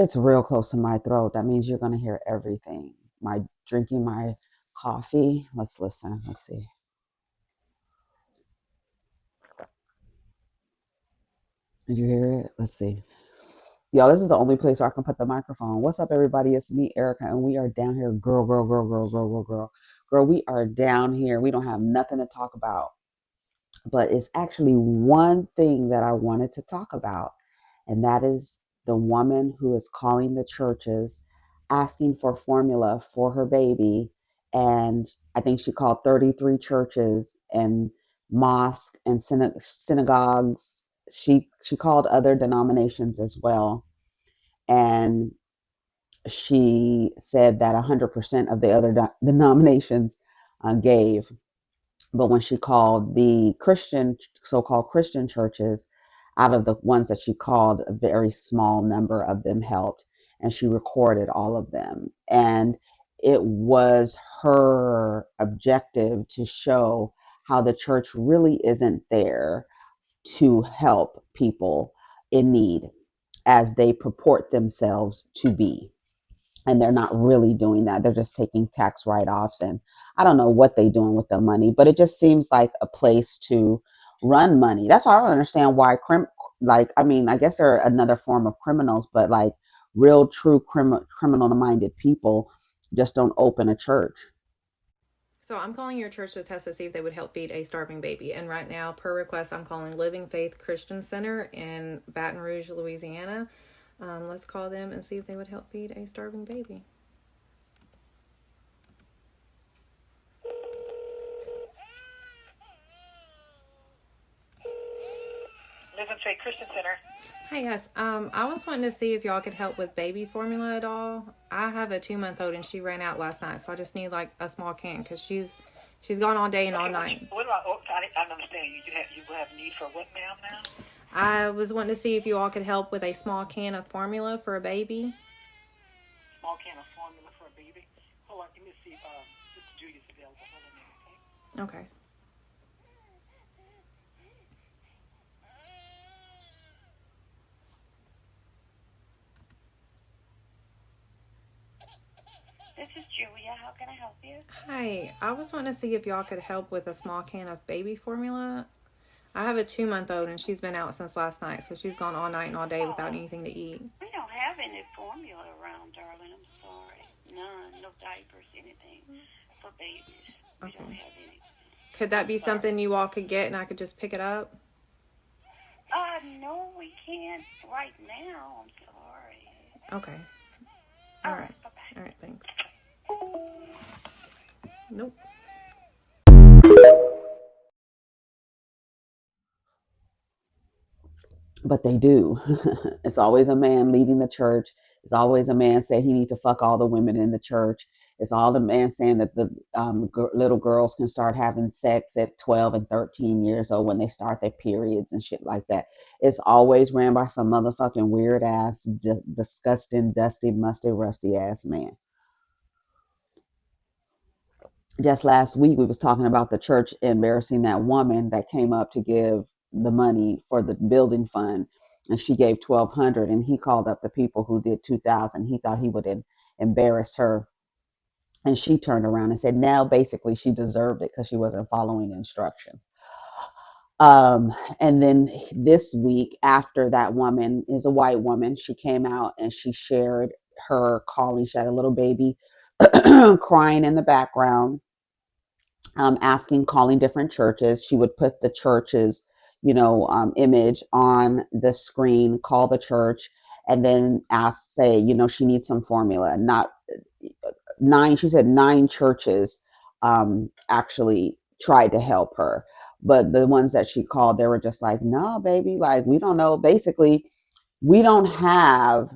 It's real close to my throat. That means you're going to hear everything. My drinking my coffee. Let's listen. Let's see. Did you hear it? Let's see. Y'all, this is the only place where I can put the microphone. What's up, everybody? It's me, Erica, and we are down here. Girl, girl, girl, girl, girl, girl, girl. Girl, we are down here. We don't have nothing to talk about. But it's actually one thing that I wanted to talk about, and that is the woman who is calling the churches asking for formula for her baby. And I think she called 33 churches and mosques and synagogues. She called other denominations as well. And she said that 100% of the other denominations gave. But when she called the Christian, so-called Christian churches, out of the ones that she called, a very small number of them helped, and she recorded all of them. And it was her objective to show how the church really isn't there to help people in need as they purport themselves to be, and they're not really doing that. They're just taking tax write-offs, and I don't know what they're doing with the money, but it just seems like a place to run money. That's why I don't understand why like, I mean, I guess they're another form of criminals, but like real true criminal minded people just don't open a church. So I'm calling your church to test to see if they would help feed a starving baby. And right now, per request, I'm calling Living Faith Christian Center in Baton Rouge, Louisiana. Let's call them and see if they would help feed a starving baby. Living Faith Christian Center. Hi, yes. I was wanting to see if y'all could help with baby formula at all. I have a 2-month-old and she ran out last night, so I just need like a small can because she's gone all day and all night. What do I don't understand. You will have need for what, ma'am, now? I was wanting to see if you all could help with a small can of formula for a baby. Small can of formula for a baby. Hold on, let me see if Sister Judy's available. Hold on a minute, okay? Okay. This is Julia. How can I help you? Hi, I was wanting to see if y'all could help with a small can of baby formula. I have a 2-month-old and she's been out since last night, so she's gone all night and all day without anything to eat. We don't have any formula around, darling. I'm sorry. None. No diapers, anything for babies. We don't have any. Could that be something you all could get and I could just pick it up? No, we can't right now. I'm sorry. Okay. All right. Bye-bye. All right, thanks. Nope. But they do. It's always a man leading the church. It's always a man saying he needs to fuck all the women in the church. It's all the man saying that the little girls can start having sex at 12 and 13 years old when they start their periods and shit like that. It's always ran by some motherfucking weird ass, disgusting, dusty, musty, rusty ass man. Just last week we was talking about the church embarrassing that woman that came up to give the money for the building fund, and she gave 1,200, and he called up the people who did 2,000. He thought he would embarrass her, and she turned around and said now basically she deserved it because she wasn't following instructions. And then this week, after that woman is a white woman, she came out and she shared her calling. She had a little baby crying in the background, asking, calling different churches. She would put the church's, image on the screen, call the church, and then ask, say, she needs some formula. Not nine, she said 9 churches actually tried to help her. But the ones that she called, they were just like, no, baby, like, we don't know. Basically, we don't have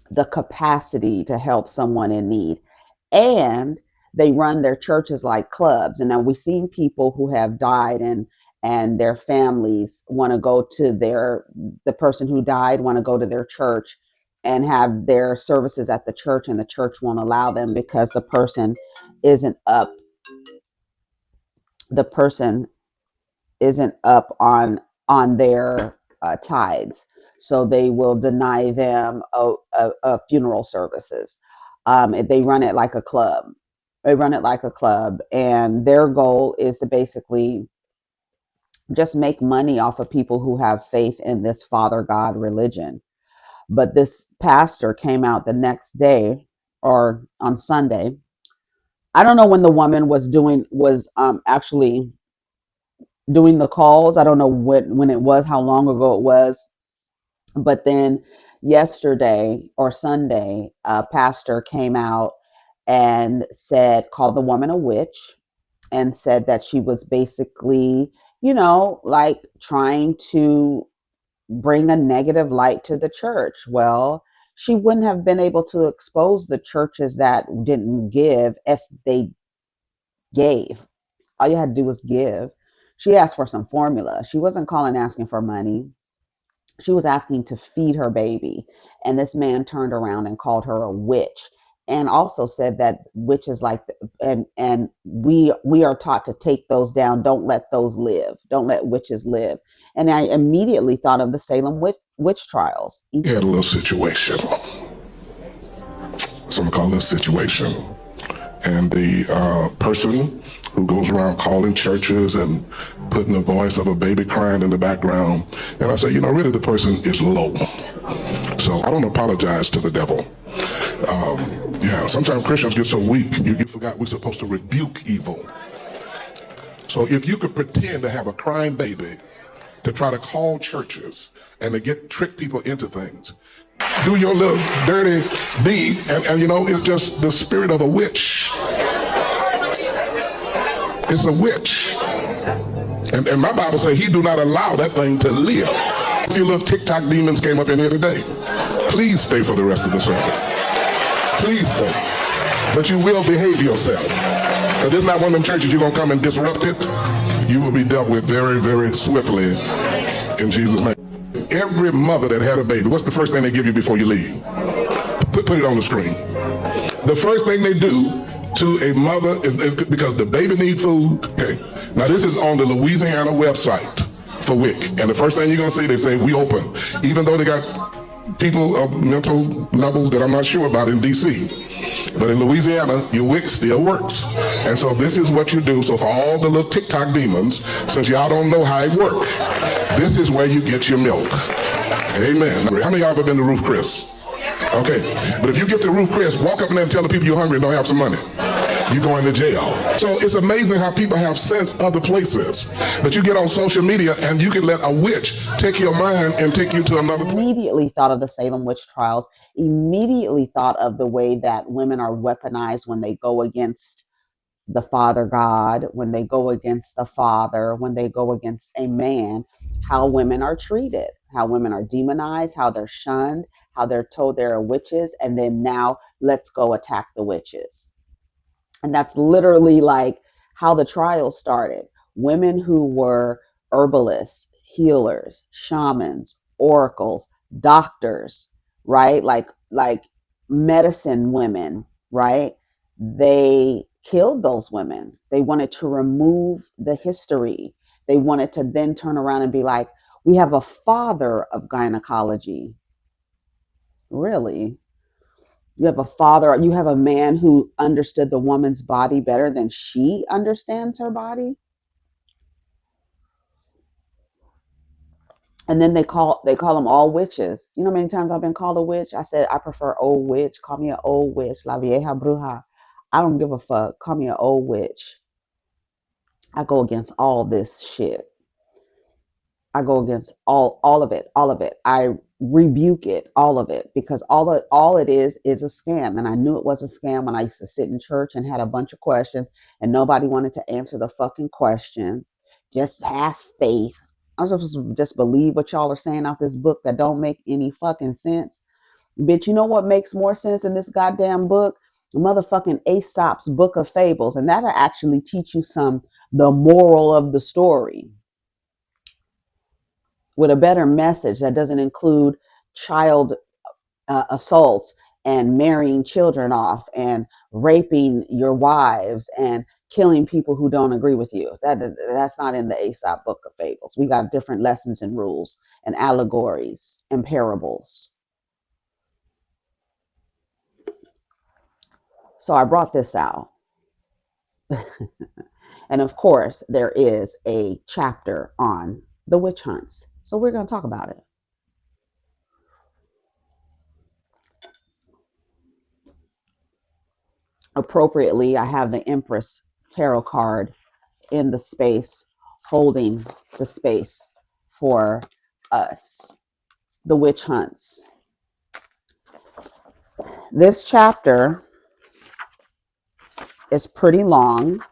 the capacity to help someone in need. And they run their churches like clubs. And now we've seen people who have died, and their families want to go to the person who died want to go to their church and have their services at the church, and the church won't allow them because isn't up the person isn't up on their tithes. so they will deny them a funeral services. They run it like a club. They run it like a club, and their goal is to basically just make money off of people who have faith in this Father God religion. But this pastor came out the next day or on Sunday. I don't know when the woman was actually doing the calls. I don't know when it was, how long ago it was. But then yesterday or Sunday, a pastor came out and said, called the woman a witch, and said that she was basically, like trying to bring a negative light to the church. Well, she wouldn't have been able to expose the churches that didn't give if they gave. All you had to do was give. She asked for some formula. She wasn't calling asking for money. She was asking to feed her baby. And this man turned around and called her a witch, and also said that witches like, and we are taught to take those down. Don't let those live. Don't let witches live. And I immediately thought of the Salem witch trials. We had a little situation. So I'm gonna call this situation. And the person who goes around calling churches and putting the voice of a baby crying in the background. And I say, really the person is low. So I don't apologize to the devil. Sometimes Christians get so weak, you forgot we're supposed to rebuke evil. So if you could pretend to have a crying baby to try to call churches and to trick people into things, do your little dirty deed, and it's just the spirit of a witch. It's a witch. And my Bible says he do not allow that thing to live. A few little TikTok demons came up in here today. Please stay for the rest of the service. Please stay. But you will behave yourself. But this is not one of them churches you're going to come and disrupt it. You will be dealt with very, very swiftly in Jesus' name. Every mother that had a baby, what's the first thing they give you before you leave? Put it on the screen. The first thing they do to a mother is because the baby needs food. Okay. Now this is on the Louisiana website for WIC. And the first thing you're going to see, they say, we open. Even though they got people of mental levels that I'm not sure about in D.C., but in Louisiana, your WIC still works. And so this is what you do. So for all the little TikTok demons, since y'all don't know how it works, this is where you get your milk. Amen. How many of y'all ever been to Rouge Chris? Okay. But if you get to Rouge Chris, walk up in there and tell the people you're hungry and don't have some money. You're going to jail. So it's amazing how people have sense other places. But you get on social media and you can let a witch take your mind and take you to another place. Immediately thought of the Salem witch trials. Immediately thought of the way that women are weaponized when they go against the Father God, when they go against the Father, when they go against a man, how women are treated, how women are demonized, how they're shunned, how they're told they're witches, and then now let's go attack the witches. And that's literally like how the trial started. Women who were herbalists, healers, shamans, oracles, doctors, right? Like medicine women, right? They killed those women. They wanted to remove the history. They wanted to then turn around and be like, we have a father of gynecology. Really? You have a father, you have a man who understood the woman's body better than she understands her body. And then they call them all witches. You know how many times I've been called a witch? I said I prefer old witch. Call me an old witch. La vieja bruja. I don't give a fuck. Call me an old witch. I go against all this shit. I go against all of it, all of it. I rebuke it, all of it, because all it is a scam. And I knew it was a scam when I used to sit in church and had a bunch of questions and nobody wanted to answer the fucking questions. Just have faith. I'm supposed to just believe what y'all are saying out this book that don't make any fucking sense. Bitch, you know what makes more sense in this goddamn book? The motherfucking Aesop's Book of Fables. And that'll actually teach you the moral of the story, with a better message that doesn't include child assaults and marrying children off and raping your wives and killing people who don't agree with you. That's not in the Aesop book of fables. We got different lessons and rules and allegories and parables. So I brought this out. And of course, there is a chapter on the witch hunts. So we're going to talk about it. Appropriately, I have the Empress tarot card in the space, holding the space for us. The witch hunts. This chapter is pretty long,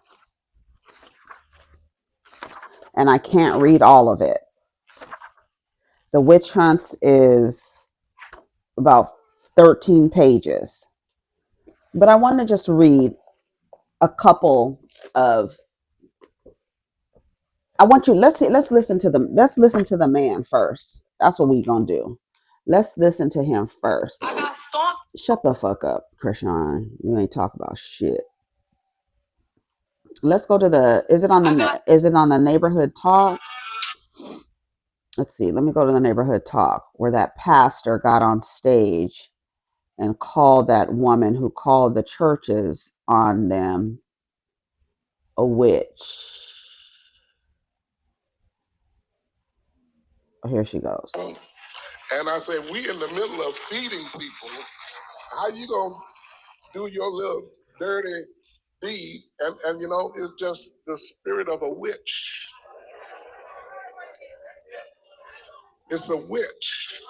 and I can't read all of it. The witch hunts is about 13 pages, but I want to just read a couple of. I want you. Let's listen to the man first. That's what we're gonna do. Let's listen to him first. I got stomped. Shut the fuck up, Krishan. You ain't talk about shit. Let's go to the. Is it on the neighborhood talk? Let's see. Let me go to the neighborhood talk where that pastor got on stage and called that woman who called the churches on them a witch. Oh, here she goes. And I said, we in the middle of feeding people. How you gonna do your little dirty deed? And you know, it's just the spirit of a witch. It's a witch.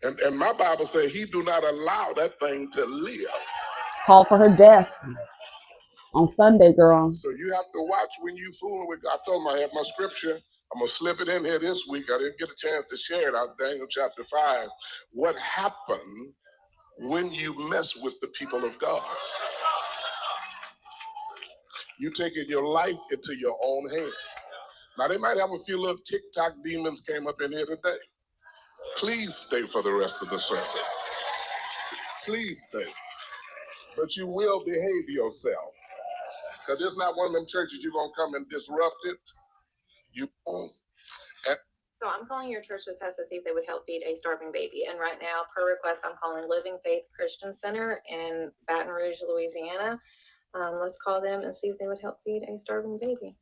And my Bible says he do not allow that thing to live. Call for her death on Sunday, girl. So you have to watch when you fooling with God. I told him I have my scripture. I'm going to slip it in here this week. I didn't get a chance to share it out of Daniel chapter 5. What happened when you mess with the people of God? You taking your life into your own hand. Now, they might have a few little TikTok demons came up in here today. Please stay for the rest of the service. Please stay. But you will behave yourself. Because there's not one of them churches you're going to come and disrupt it. You won't. So I'm calling your church to test to see if they would help feed a starving baby. And right now, per request, I'm calling Living Faith Christian Center in Baton Rouge, Louisiana. Let's call them and see if they would help feed a starving baby.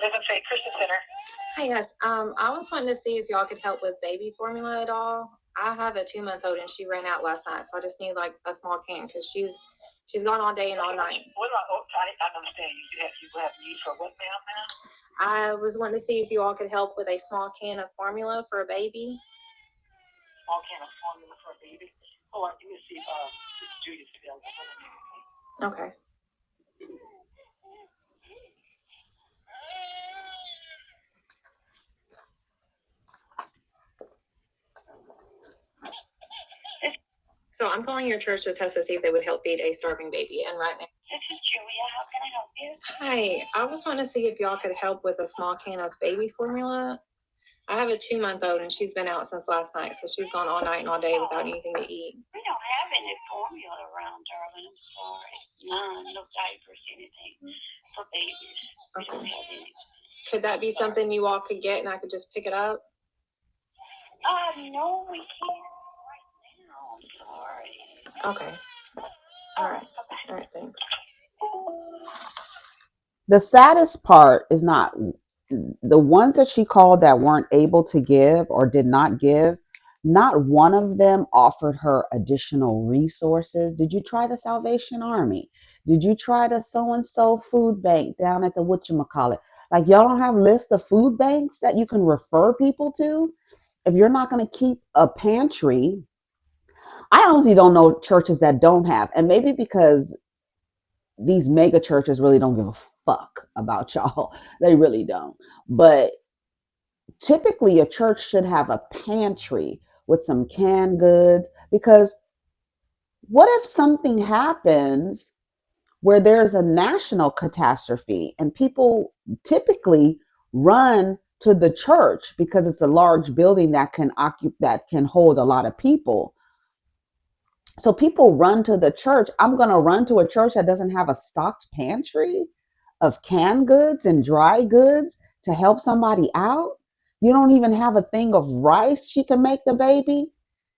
Living Faith Christian Center. Hi, yes. I was wanting to see if y'all could help with baby formula at all. I have a 2-month-old and she ran out last night, so I just need like a small can because she's gone all day and all night. What about? I don't understand. You have need for what, ma'am? I was wanting to see if you all could help with a small can of formula for a baby. Small can of formula for a baby. Hold on, let me see. Julius available. Okay. So I'm calling your church to test to see if they would help feed a starving baby. And right now, This is Julia. How can I help you? hi, I was wanting to see if y'all could help with a small can of baby formula. I have a 2-month-old and she's been out since last night, so she's gone all night and all day without anything to eat. We don't have any formula around, darling. I'm sorry. None. No diapers, anything for babies. We don't have any. Could that be something you all could get and I could just pick it up? No, we can't right now. I'm sorry. Okay. All right. All right, thanks. The saddest part is not the ones that she called that weren't able to give or did not give. Not one of them offered her additional resources. Did you try the Salvation Army? Did you try the so-and-so food bank down at the whatchamacallit? Like, y'all don't have lists of food banks that you can refer people to? If you're not going to keep a pantry, I honestly don't know churches that don't have. And maybe because these mega churches really don't give a fuck about y'all. They really don't. But typically a church should have a pantry with some canned goods, because what if something happens where there's a national catastrophe and people typically run to the church because it's a large building that can hold a lot of people. So people run to the church. I'm going to run to a church that doesn't have a stocked pantry of canned goods and dry goods to help somebody out. You don't even have a thing of rice she can make the baby.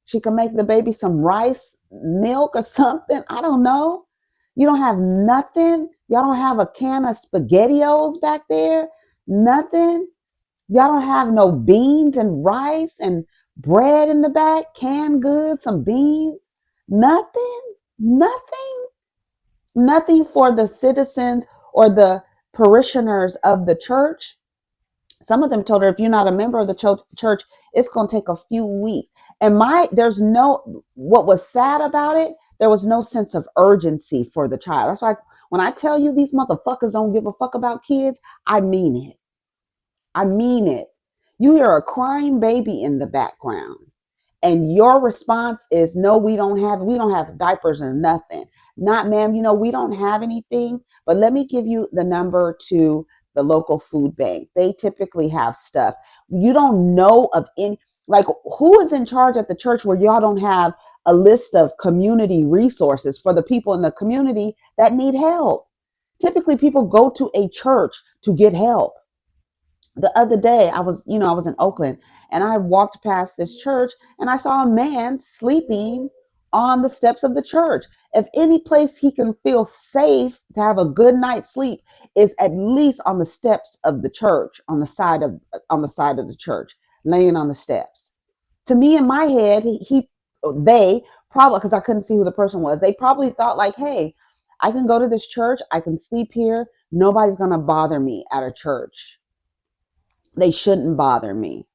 She can make the baby some rice, milk, or something. I don't know. You don't have nothing. Y'all don't have a can of SpaghettiOs back there. Nothing. Y'all don't have no beans and rice and bread in the back, canned goods, some beans. Nothing. Nothing. Nothing for the citizens or the parishioners of the church. Some of them told her, if you're not a member of the church, it's going to take a few weeks. And there's no, what was sad about it, there was no sense of urgency for the child. That's why when I tell you these motherfuckers don't give a fuck about kids, I mean it. I mean it. You hear a crying baby in the background and your response is, no, we don't have diapers or nothing. Not, ma'am, we don't have anything, but let me give you the number to the local food bank. They typically have stuff. You don't know of any, like, who is in charge at the church where y'all don't have a list of community resources for the people in the community that need help? Typically people go to a church to get help. The other day I was in Oakland and I walked past this church and I saw a man sleeping on the steps of the church. If any place he can feel safe to have a good night's sleep is at least on the steps of the church, on the side of the church, laying on the steps. To me, in my head, they probably, because I couldn't see who the person was, they probably thought like, hey, I can go to this church, I can sleep here, nobody's gonna bother me at a church. They shouldn't bother me.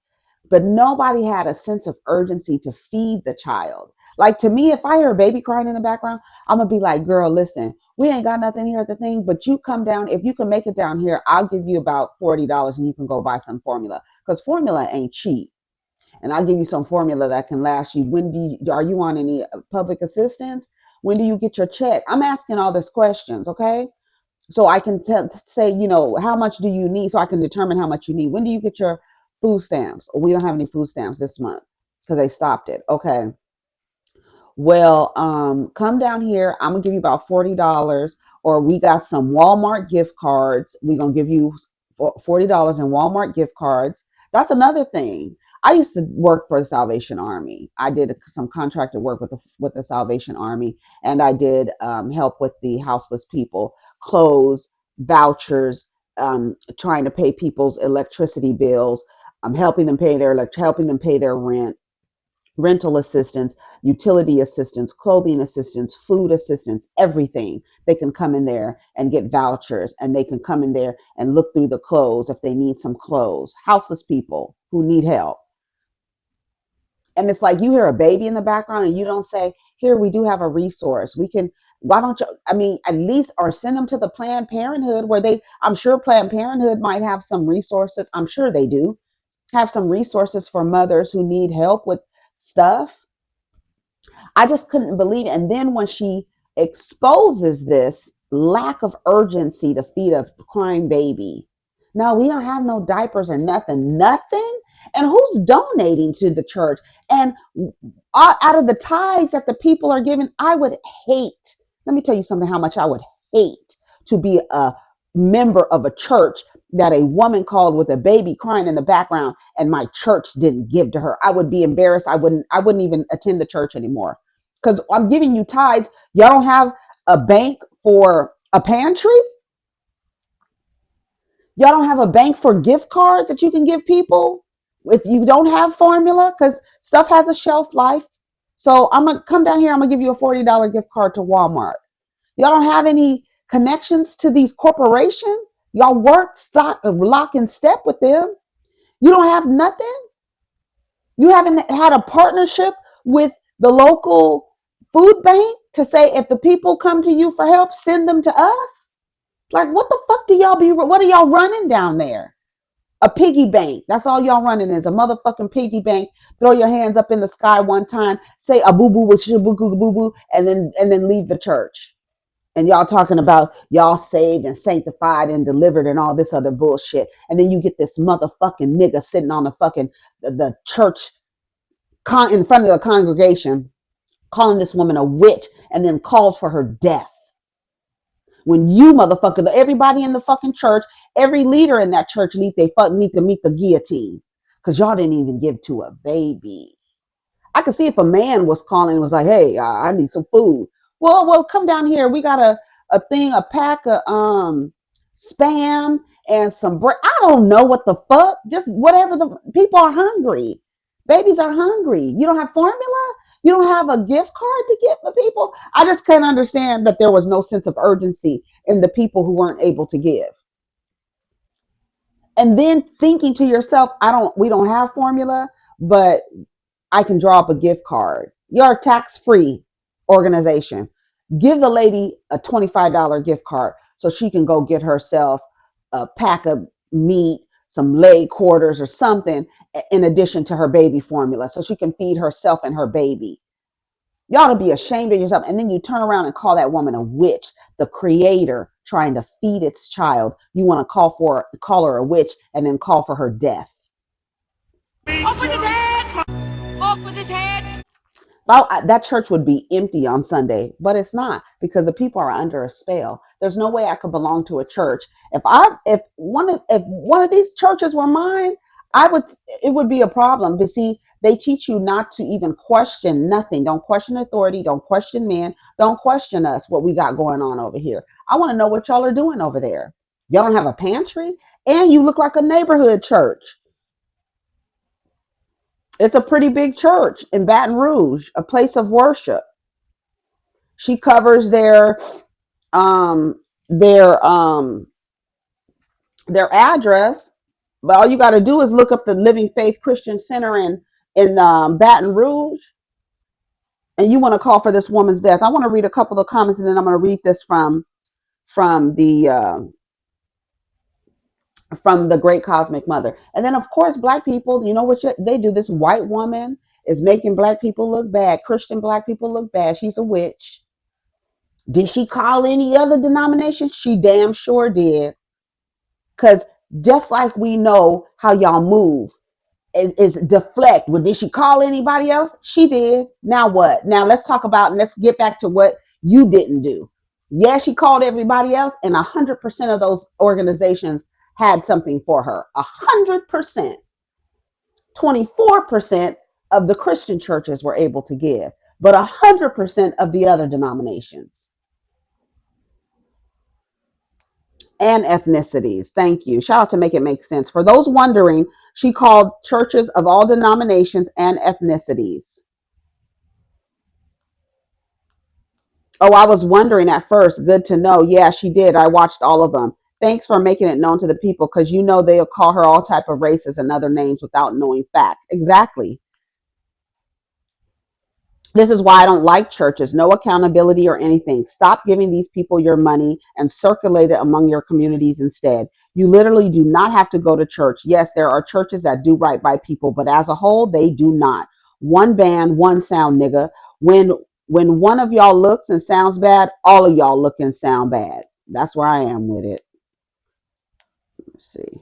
But nobody had a sense of urgency to feed the child. Like, to me, if I hear a baby crying in the background, I'm gonna be like, girl, listen, we ain't got nothing here at the thing, but you come down. If you can make it down here, I'll give you about $40 and you can go buy some formula, because formula ain't cheap. And I'll give you some formula that can last you. Are you on any public assistance? When do you get your check? I'm asking all these questions, okay? So I can say, how much do you need? So I can determine how much you need. When do you get your food stamps? We don't have any food stamps this month because they stopped it. Okay. Well, come down here. I'm gonna give you about $40, or we got some Walmart gift cards. We're gonna give you $40 in Walmart gift cards. That's another thing. I used to work for the Salvation Army. I did some contracted work with the Salvation Army, and I did help with the houseless people, clothes, vouchers, trying to pay people's electricity bills, helping them pay their rent, rental assistance, utility assistance, clothing assistance, food assistance, everything. They can come in there and get vouchers, and they can come in there and look through the clothes if they need some clothes. Houseless people who need help. And it's like you hear a baby in the background and you don't say, here, we do have a resource. Why don't you, at least, or send them to the Planned Parenthood I'm sure Planned Parenthood might have some resources. I'm sure they do have some resources for mothers who need help with stuff. I just couldn't believe it. And then when she exposes this lack of urgency to feed a crying baby, no, we don't have no diapers or nothing. Nothing? And who's donating to the church? And out of the tithes that the people are giving, I would hate, let me tell you something, how much I would hate to be a member of a church that a woman called with a baby crying in the background and my church didn't give to her. I would be embarrassed. I wouldn't even attend the church anymore, because I'm giving you tithes. Y'all don't have a bank for a pantry. Y'all don't have a bank for gift cards that you can give people if you don't have formula, because stuff has a shelf life. So I'm going to come down here. I'm going to give you a $40 gift card to Walmart. Y'all don't have any connections to these corporations. Y'all work, stock, lock and step with them. You don't have nothing. You haven't had a partnership with the local food bank to say, if the people come to you for help, send them to us. Like, what the fuck what are y'all running down there? A piggy bank. That's all y'all running is a motherfucking piggy bank. Throw your hands up in the sky one time, say a boo boo with boo boo, and then leave the church. And y'all talking about y'all saved and sanctified and delivered and all this other bullshit. And then you get this motherfucking nigga sitting on the fucking the church in front of the congregation calling this woman a witch and then calls for her death. When you motherfucker, everybody in the fucking church, every leader in that church need to meet the guillotine because y'all didn't even give to a baby. I could see if a man was calling and was like, "Hey, I need some food." Well, come down here. We got a pack of spam and some bread. I don't know what the fuck. Just whatever. The people are hungry. Babies are hungry. You don't have formula. You don't have a gift card to get for people. I just can't understand that there was no sense of urgency in the people who weren't able to give. And then thinking to yourself, we don't have formula, but I can draw up a gift card. You're a tax-free organization. Give the lady a $25 gift card so she can go get herself a pack of meat, some leg quarters or something in addition to her baby formula so she can feed herself and her baby. You ought to be ashamed of yourself. And then you turn around and call that woman a witch, the creator trying to feed its child. You want to call her a witch and then call for her death. Off with his head! Off with his head! That church would be empty on Sunday, but it's not because the people are under a spell. There's no way I could belong to a church. If one of these churches were mine, it would be a problem. But see, they teach you not to even question nothing. Don't question authority. Don't question men. Don't question us. What we got going on over here. I want to know what y'all are doing over there. Y'all don't have a pantry, and you look like a neighborhood church. It's a pretty big church in Baton Rouge, a place of worship. She covers um their um their address, but all you got to do is look up the Living Faith Christian Center in Baton Rouge, and you want to call for this woman's death. I want to read a couple of comments, and then I'm going to read this from the Great Cosmic Mother. And then, of course, Black people. You know what they do? This white woman is making Black people look bad. Christian Black people look bad. She's a witch. Did she call any other denomination? She damn sure did. Because just like we know how y'all move, is deflect. Well, did she call anybody else? She did. Now what? Now let's get back to what you didn't do. Yeah, she called everybody else, and 100% of those organizations had something for her. 100%. 24% of the Christian churches were able to give, but 100% of the other denominations and ethnicities. Thank you. Shout out to Make It Make Sense. For those wondering, she called churches of all denominations and ethnicities. Oh, I was wondering at first. Good to know. Yeah, she did. I watched all of them. Thanks for making it known to the people because you know they'll call her all type of races and other names without knowing facts. Exactly. This is why I don't like churches. No accountability or anything. Stop giving these people your money and circulate it among your communities instead. You literally do not have to go to church. Yes, there are churches that do right by people, but as a whole, they do not. One band, one sound, nigga. When one of y'all looks and sounds bad, all of y'all look and sound bad. That's where I am with it. Let's see.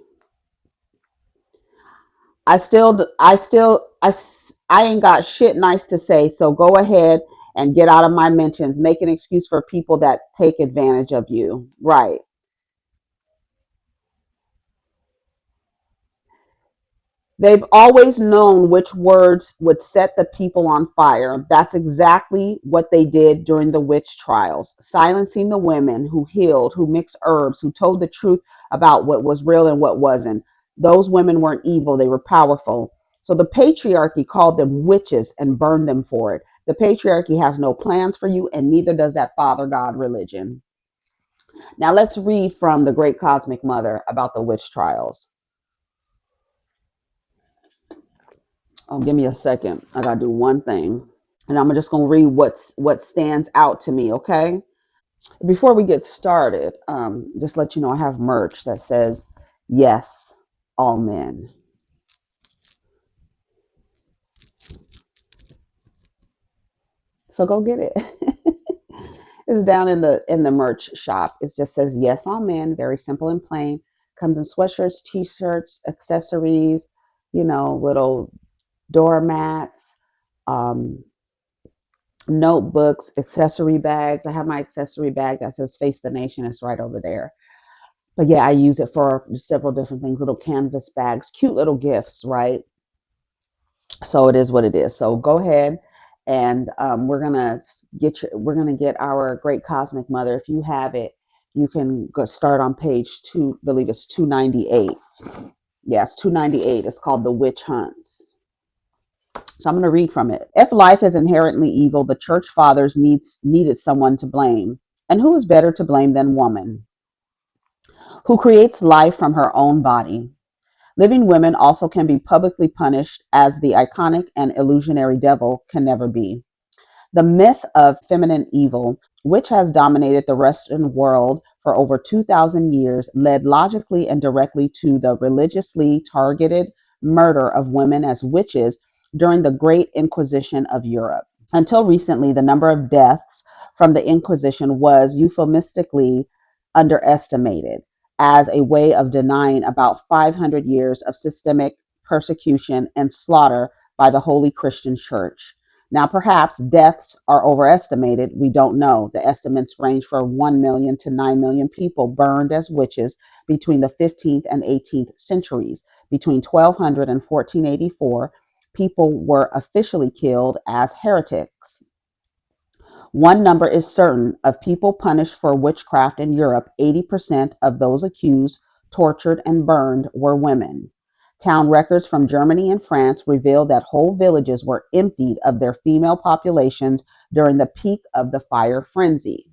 I ain't got shit nice to say. So go ahead and get out of my mentions. Make an excuse for people that take advantage of you. Right. They've always known which words would set the people on fire. That's exactly what they did during the witch trials, silencing the women who healed, who mixed herbs, who told the truth about what was real and what wasn't. Those women weren't evil, they were powerful. So the patriarchy called them witches and burned them for it. The patriarchy has no plans for you, and neither does that Father God religion. Now let's read from the Great Cosmic Mother about the witch trials. Oh, give me a second. I gotta do one thing. And I'm just gonna read what stands out to me, okay? Before we get started, just let you know I have merch that says yes, all men. So go get it. It's down in the merch shop. It just says yes all men, very simple and plain. Comes in sweatshirts, t-shirts, accessories, little doormats, um, notebooks, accessory bags. I have my accessory bag that says Face the Nation. It's right over there. But yeah, I use it for several different things, little canvas bags, cute little gifts, right? So it is what it is. So go ahead and we're gonna get our great cosmic mother. If you have it, you can go start on page two, I believe it's 298. Yes, 298. It's called The Witch Hunts. So I'm going to read from it. If life is inherently evil, the church fathers needed someone to blame. And who is better to blame than woman, who creates life from her own body? Living women also can be publicly punished as the iconic and illusionary devil can never be. The myth of feminine evil, which has dominated the Western world for over 2,000 years, led logically and directly to the religiously targeted murder of women as witches during the Great Inquisition of Europe. Until recently, the number of deaths from the Inquisition was euphemistically underestimated as a way of denying about 500 years of systemic persecution and slaughter by the Holy Christian Church. Now, perhaps deaths are overestimated. We don't know. The estimates range from 1 million to 9 million people burned as witches between the 15th and 18th centuries. Between 1200 and 1484, people were officially killed as heretics. One number is certain of people punished for witchcraft in Europe. 80% of those accused, tortured, and burned were women. Town records from Germany and France reveal that whole villages were emptied of their female populations during the peak of the fire frenzy,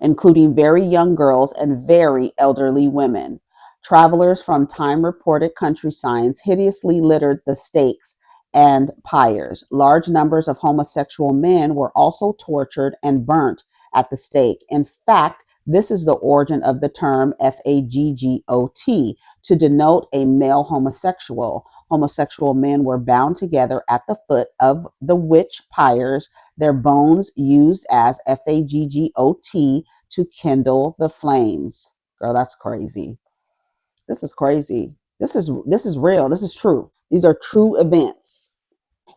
including very young girls and very elderly women. Travelers from time reported country signs hideously littered the stakes and pyres. Large numbers of homosexual men were also tortured and burnt at the stake. In fact, this is the origin of the term faggot to denote a male homosexual. Homosexual men were bound together at the foot of the witch pyres, their bones used as faggot to kindle the flames. Girl, that's crazy. This is crazy. This is real. This is true. These are true events.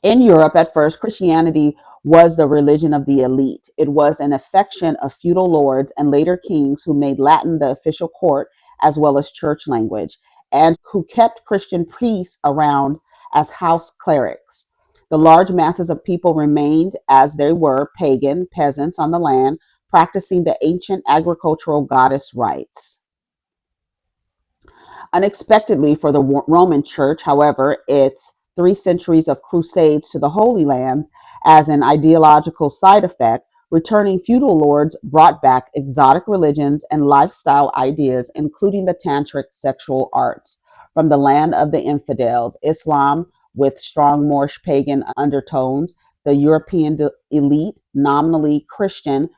In Europe, at first, Christianity was the religion of the elite. It was an affection of feudal lords and later kings who made Latin the official court as well as church language, and who kept Christian priests around as house clerics. The large masses of people remained as they were, pagan peasants on the land, practicing the ancient agricultural goddess rites. Unexpectedly for the Roman Church, however, its 3 centuries of crusades to the Holy Lands, as an ideological side effect, returning feudal lords brought back exotic religions and lifestyle ideas, including the tantric sexual arts. From the land of the infidels, Islam with strong Moorish pagan undertones, the European elite, nominally Christian,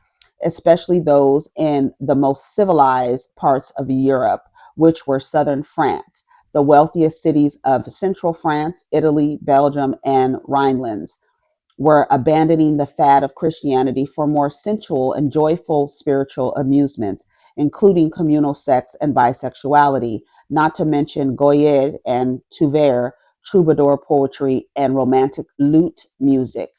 especially those in the most civilized parts of Europe, which were southern France, the wealthiest cities of central France, Italy, Belgium, and Rhinelands, were abandoning the fad of Christianity for more sensual and joyful spiritual amusements, including communal sex and bisexuality, not to mention Goyed and Touvert, troubadour poetry, and romantic lute music.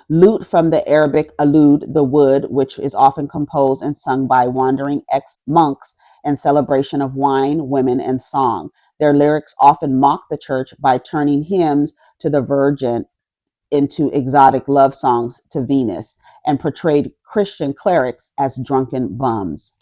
Lute from the Arabic alud, the wood, which is often composed and sung by wandering ex monks in celebration of wine, women, and song. Their lyrics often mock the church by turning hymns to the Virgin into exotic love songs to Venus and portrayed Christian clerics as drunken bums.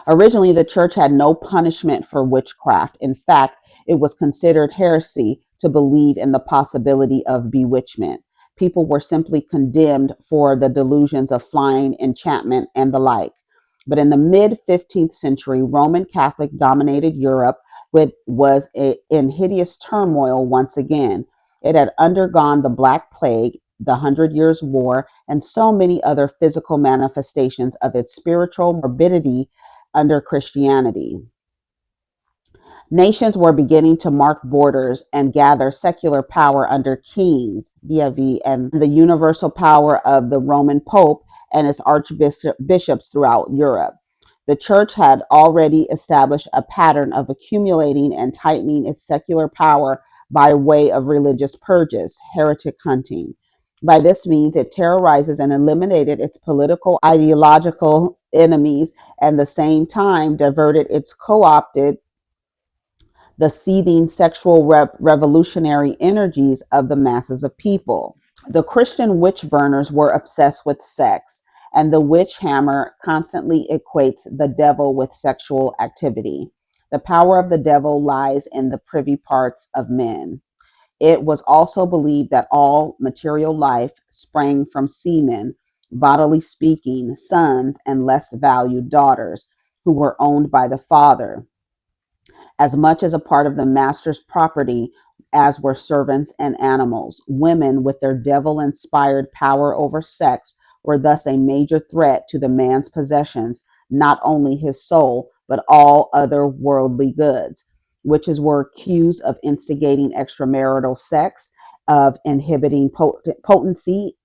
Originally, the church had no punishment for witchcraft. In fact, it was considered heresy to believe in the possibility of bewitchment. People were simply condemned for the delusions of flying, enchantment, and the like. But in the mid 15th century, Roman Catholic dominated Europe in hideous turmoil once again. It had undergone the Black Plague, the Hundred Years' War, and so many other physical manifestations of its spiritual morbidity under Christianity. Nations were beginning to mark borders and gather secular power under kings, Diavi, and the universal power of the Roman Pope and its archbishops throughout Europe. The church had already established a pattern of accumulating and tightening its secular power by way of religious purges, heretic hunting. By this means, it terrorizes and eliminated its political, ideological enemies, and at the same time diverted its co opted the seething sexual revolutionary energies of the masses of people. The Christian witch burners were obsessed with sex, and the witch hammer constantly equates the devil with sexual activity. The power of the devil lies in the privy parts of men. It was also believed that all material life sprang from semen, bodily speaking, sons and less valued daughters who were owned by the father as much as a part of the master's property as were servants and animals. Women, with their devil inspired power over sex, were thus a major threat to the man's possessions, not only his soul, but all other worldly goods. Witches were accused of instigating extramarital sex, of inhibiting potency,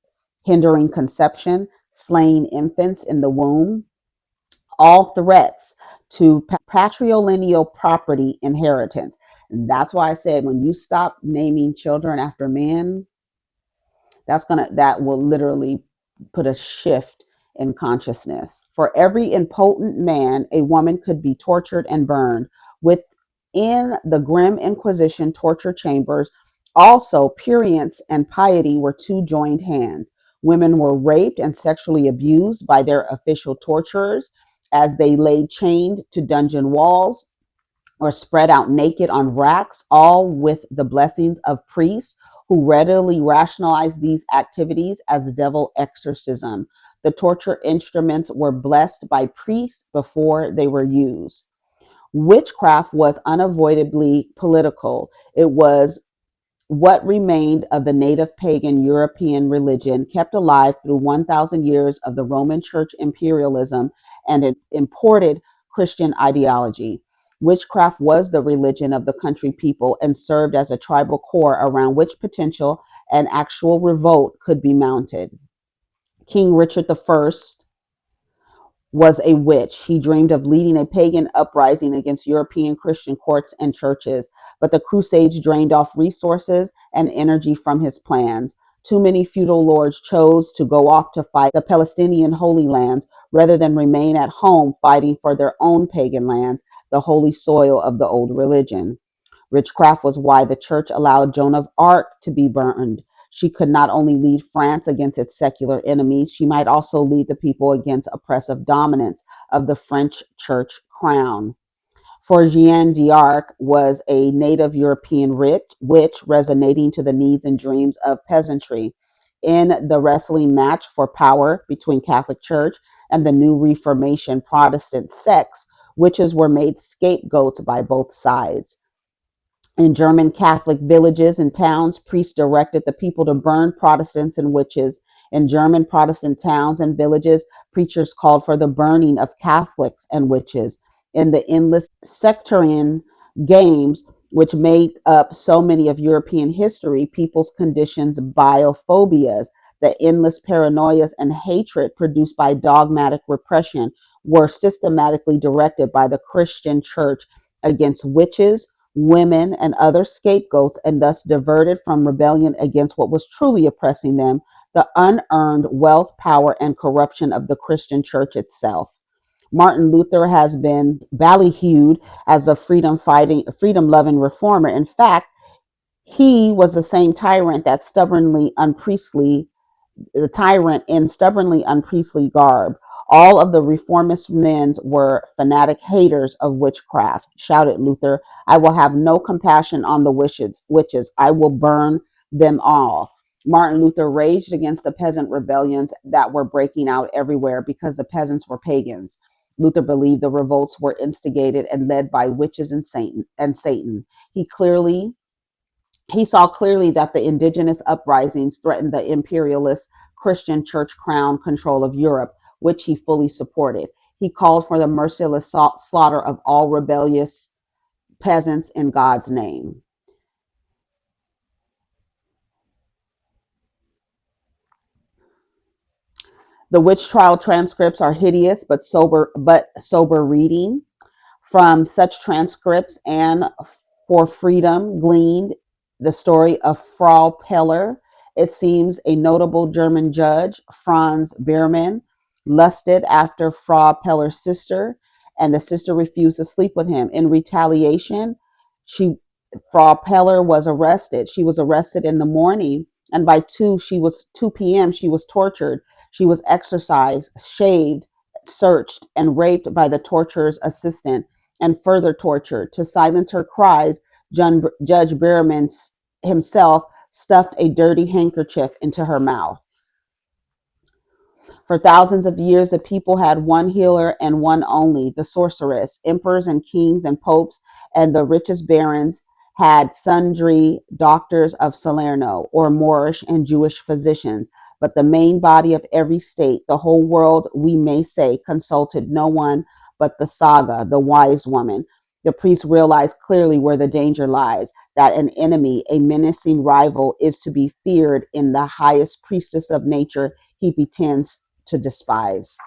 hindering conception, slaying infants in the womb, all threats to patrilineal property inheritance. And that's why I said when you stop naming children after men, that will literally put a shift in consciousness. For every impotent man, a woman could be tortured and burned. Within the grim Inquisition torture chambers, also prurience and piety were two joined hands. Women were raped and sexually abused by their official torturers as they lay chained to dungeon walls or spread out naked on racks, all with the blessings of priests who readily rationalized these activities as devil exorcism. The torture instruments were blessed by priests before they were used. Witchcraft was unavoidably political. It was what remained of the native pagan European religion, kept alive through 1,000 years of the Roman Church imperialism and imported Christian ideology. Witchcraft was the religion of the country people and served as a tribal core around which potential and actual revolt could be mounted. King Richard I was a witch. He dreamed of leading a pagan uprising against European Christian courts and churches, but the Crusades drained off resources and energy from his plans. Too many feudal lords chose to go off to fight the Palestinian Holy Lands rather than remain at home fighting for their own pagan lands, the holy soil of the old religion. Witchcraft was why the church allowed Joan of Arc to be burned. She could not only lead France against its secular enemies, she might also lead the people against oppressive dominance of the French church crown. For Jeanne d'Arc was a native European witch resonating to the needs and dreams of peasantry. In the wrestling match for power between Catholic Church and the new Reformation Protestant sects, witches were made scapegoats by both sides. In German Catholic villages and towns, priests directed the people to burn Protestants and witches. In German Protestant towns and villages, preachers called for the burning of Catholics and witches. In the endless sectarian games, which made up so many of European history, people's conditions, biophobias, the endless paranoias and hatred produced by dogmatic repression were systematically directed by the Christian church against witches, women, and other scapegoats, and thus diverted from rebellion against what was truly oppressing them, the unearned wealth, power, and corruption of the Christian church itself. Martin Luther has been ballyhooed as a freedom loving reformer. In fact, he was the same tyrant that stubbornly unpriestly the tyrant in stubbornly unpriestly garb. All of the reformist men were fanatic haters of witchcraft, shouted Luther. I will have no compassion on the witches. I will burn them all. Martin Luther raged against the peasant rebellions that were breaking out everywhere because the peasants were pagans. Luther believed the revolts were instigated and led by witches and Satan. He saw clearly that the indigenous uprisings threatened the imperialist Christian church crown control of Europe, which he fully supported. He called for the merciless slaughter of all rebellious peasants in God's name. The witch trial transcripts are hideous but sober reading. From such transcripts and for freedom gleaned the story of Frau Peller. It seems a notable German judge, Franz Beermann, lusted after Frau Peller's sister, and the sister refused to sleep with him. In retaliation, she Frau Peller was arrested. She was arrested in the morning, and by 2 p.m. she was tortured. She was exorcised, shaved, searched, and raped by the torturer's assistant and further tortured. To silence her cries, Judge Beerman himself stuffed a dirty handkerchief into her mouth. For thousands of years, the people had one healer and one only, the sorceress. Emperors and kings and popes and the richest barons had sundry doctors of Salerno, or Moorish and Jewish physicians. But the main body of every state, the whole world, we may say, consulted no one but the saga, the wise woman. The priest realized clearly where the danger lies, that an enemy, a menacing rival, is to be feared in the highest priestess of nature he pretends to despise.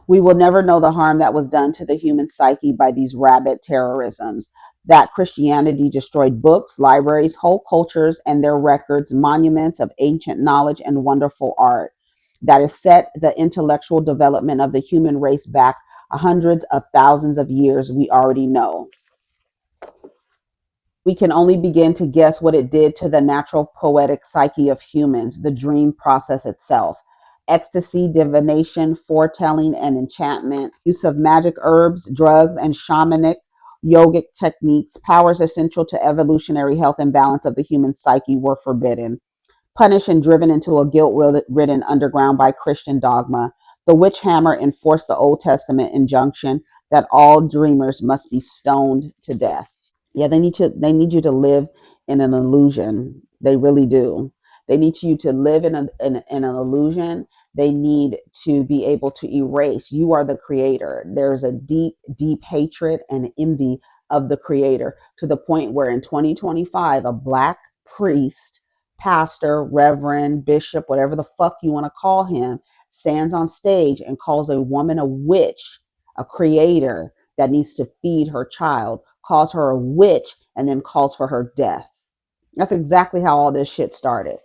We will never know the harm that was done to the human psyche by these rabid terrorisms. That Christianity destroyed books, libraries, whole cultures, and their records, monuments of ancient knowledge and wonderful art. That has set the intellectual development of the human race back hundreds of thousands of years, we already know. We can only begin to guess what it did to the natural poetic psyche of humans, the dream process itself. Ecstasy, divination, foretelling, and enchantment, use of magic herbs, drugs, and shamanic yogic techniques, powers essential to evolutionary health and balance of the human psyche were forbidden, punished and driven into a guilt-ridden underground by Christian dogma. The witch hammer enforced the Old Testament injunction that all dreamers must be stoned to death. Yeah, they need you to live in an illusion. They really do. They need you to live in an illusion. They need to be able to erase. You are the creator. There's a deep, deep hatred and envy of the creator, to the point where in 2025, a black priest, pastor, reverend, bishop, whatever the fuck you want to call him, stands on stage and calls a woman a witch, a creator that needs to feed her child, calls her a witch, and then calls for her death. That's exactly how all this shit started.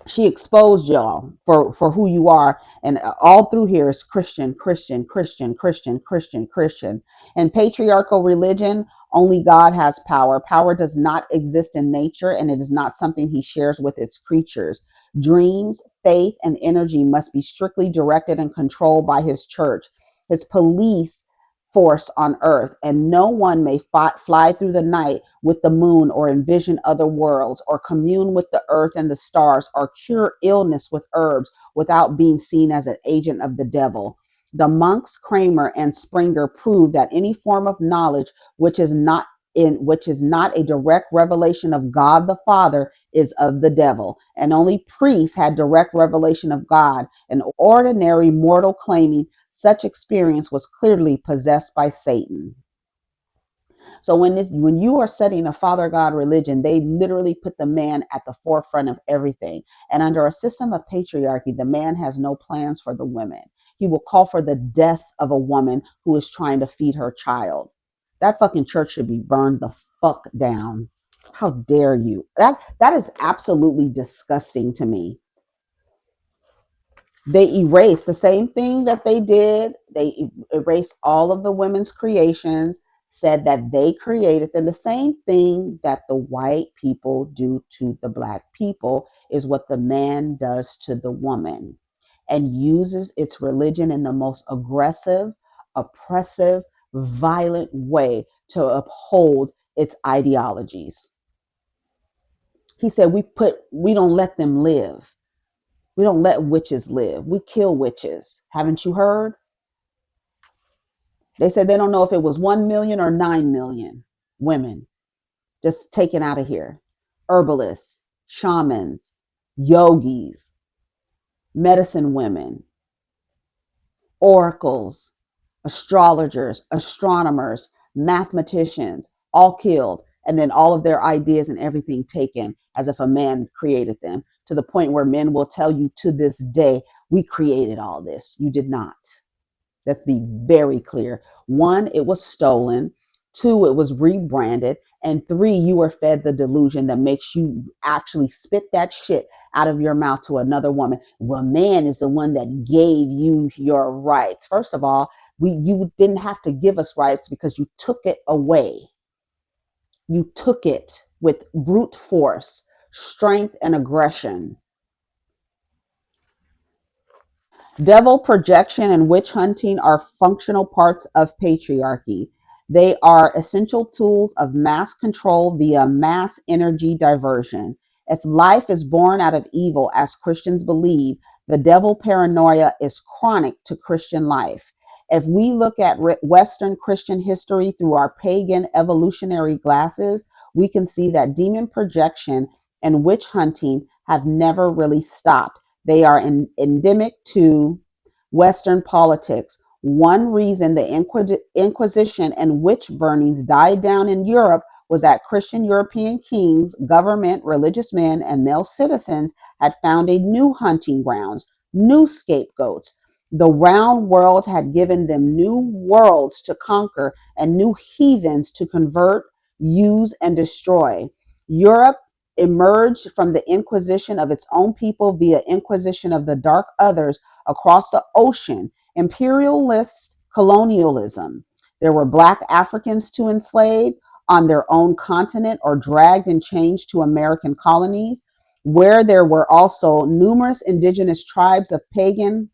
She exposed y'all for who you are, and all through here is Christian, Christian, Christian, Christian, Christian, Christian. And patriarchal religion, only God has power. Power does not exist in nature, and it is not something he shares with its creatures. Dreams, faith, and energy must be strictly directed and controlled by his church, his police force on earth, and no one may fly through the night with the moon, or envision other worlds, or commune with the earth and the stars, or cure illness with herbs without being seen as an agent of the devil. The monks Kramer and Springer prove that any form of knowledge which is not a direct revelation of God the Father is of the devil, and only priests had direct revelation of God. An ordinary mortal claiming such experience was clearly possessed by Satan. So when you are studying a Father God religion, they literally put the man at the forefront of everything. And under a system of patriarchy, the man has no plans for the women. He will call for the death of a woman who is trying to feed her child. That fucking church should be burned the fuck down. How dare you? That is absolutely disgusting to me. They erased the same thing that they did. They erased all of the women's creations, said that they created them. The same thing that the white people do to the black people is what the man does to the woman, and uses its religion in the most aggressive, oppressive, violent way to uphold its ideologies. He said, we don't let them live. We don't let witches live. We kill witches. Haven't you heard? They said they don't know if it was 1 million or 9 million women just taken out of here. Herbalists, shamans, yogis, medicine women, oracles, astrologers, astronomers, mathematicians, all killed, and then all of their ideas and everything taken as if a man created them, to the point where men will tell you to this day, we created all this. You did not. Let's be very clear. One, it was stolen. Two, it was rebranded. And three, you were fed the delusion that makes you actually spit that shit out of your mouth to another woman. Well, man is the one that gave you your rights. First of all, you didn't have to give us rights because you took it away. You took it with brute force, strength, and aggression. Devil projection and witch hunting are functional parts of patriarchy. They are essential tools of mass control via mass energy diversion. If life is born out of evil, as Christians believe, the devil paranoia is chronic to Christian life. If we look at Western Christian history through our pagan evolutionary glasses, we can see that demon projection and witch hunting have never really stopped. They are endemic to Western politics. One reason the Inquisition and witch burnings died down in Europe was that Christian European kings, government, religious men, and male citizens had found a new hunting grounds, new scapegoats. The round world had given them new worlds to conquer and new heathens to convert, use, and destroy. Europe emerged from the inquisition of its own people via inquisition of the dark others across the ocean, imperialist colonialism. There were Black Africans to enslave on their own continent or dragged and changed to American colonies, where there were also numerous indigenous tribes of pagan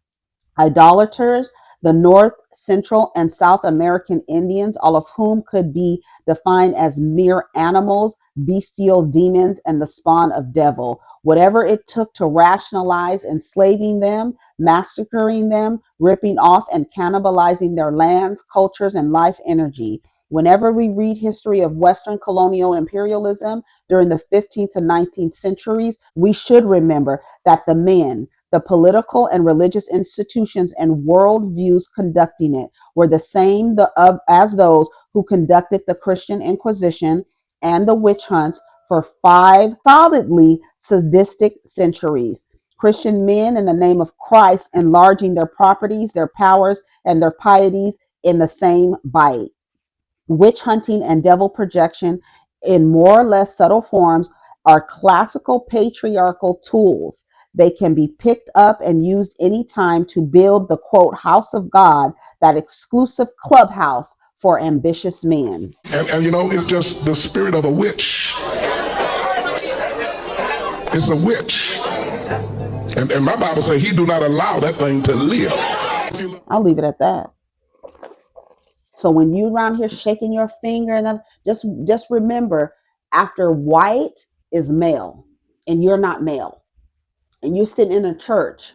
idolaters, the North, Central, and South American Indians, all of whom could be defined as mere animals, bestial demons, and the spawn of devil. Whatever it took to rationalize enslaving them, massacring them, ripping off and cannibalizing their lands, cultures, and life energy. Whenever we read history of Western colonial imperialism during the 15th to 19th centuries, we should remember that the men, the political and religious institutions and worldviews conducting it were the same as those who conducted the Christian Inquisition and the witch hunts for 5 solidly sadistic centuries. Christian men, in the name of Christ, enlarging their properties, their powers, and their pieties in the same bite. Witch hunting and devil projection, in more or less subtle forms, are classical patriarchal tools. They can be picked up and used anytime to build the quote house of God, that exclusive clubhouse for ambitious men. And you know, it's just the spirit of a witch. It's a witch. And my Bible says he do not allow that thing to live. I'll leave it at that. So when you around here shaking your finger and just remember, after white is male, and you're not male, and you're sitting in a church,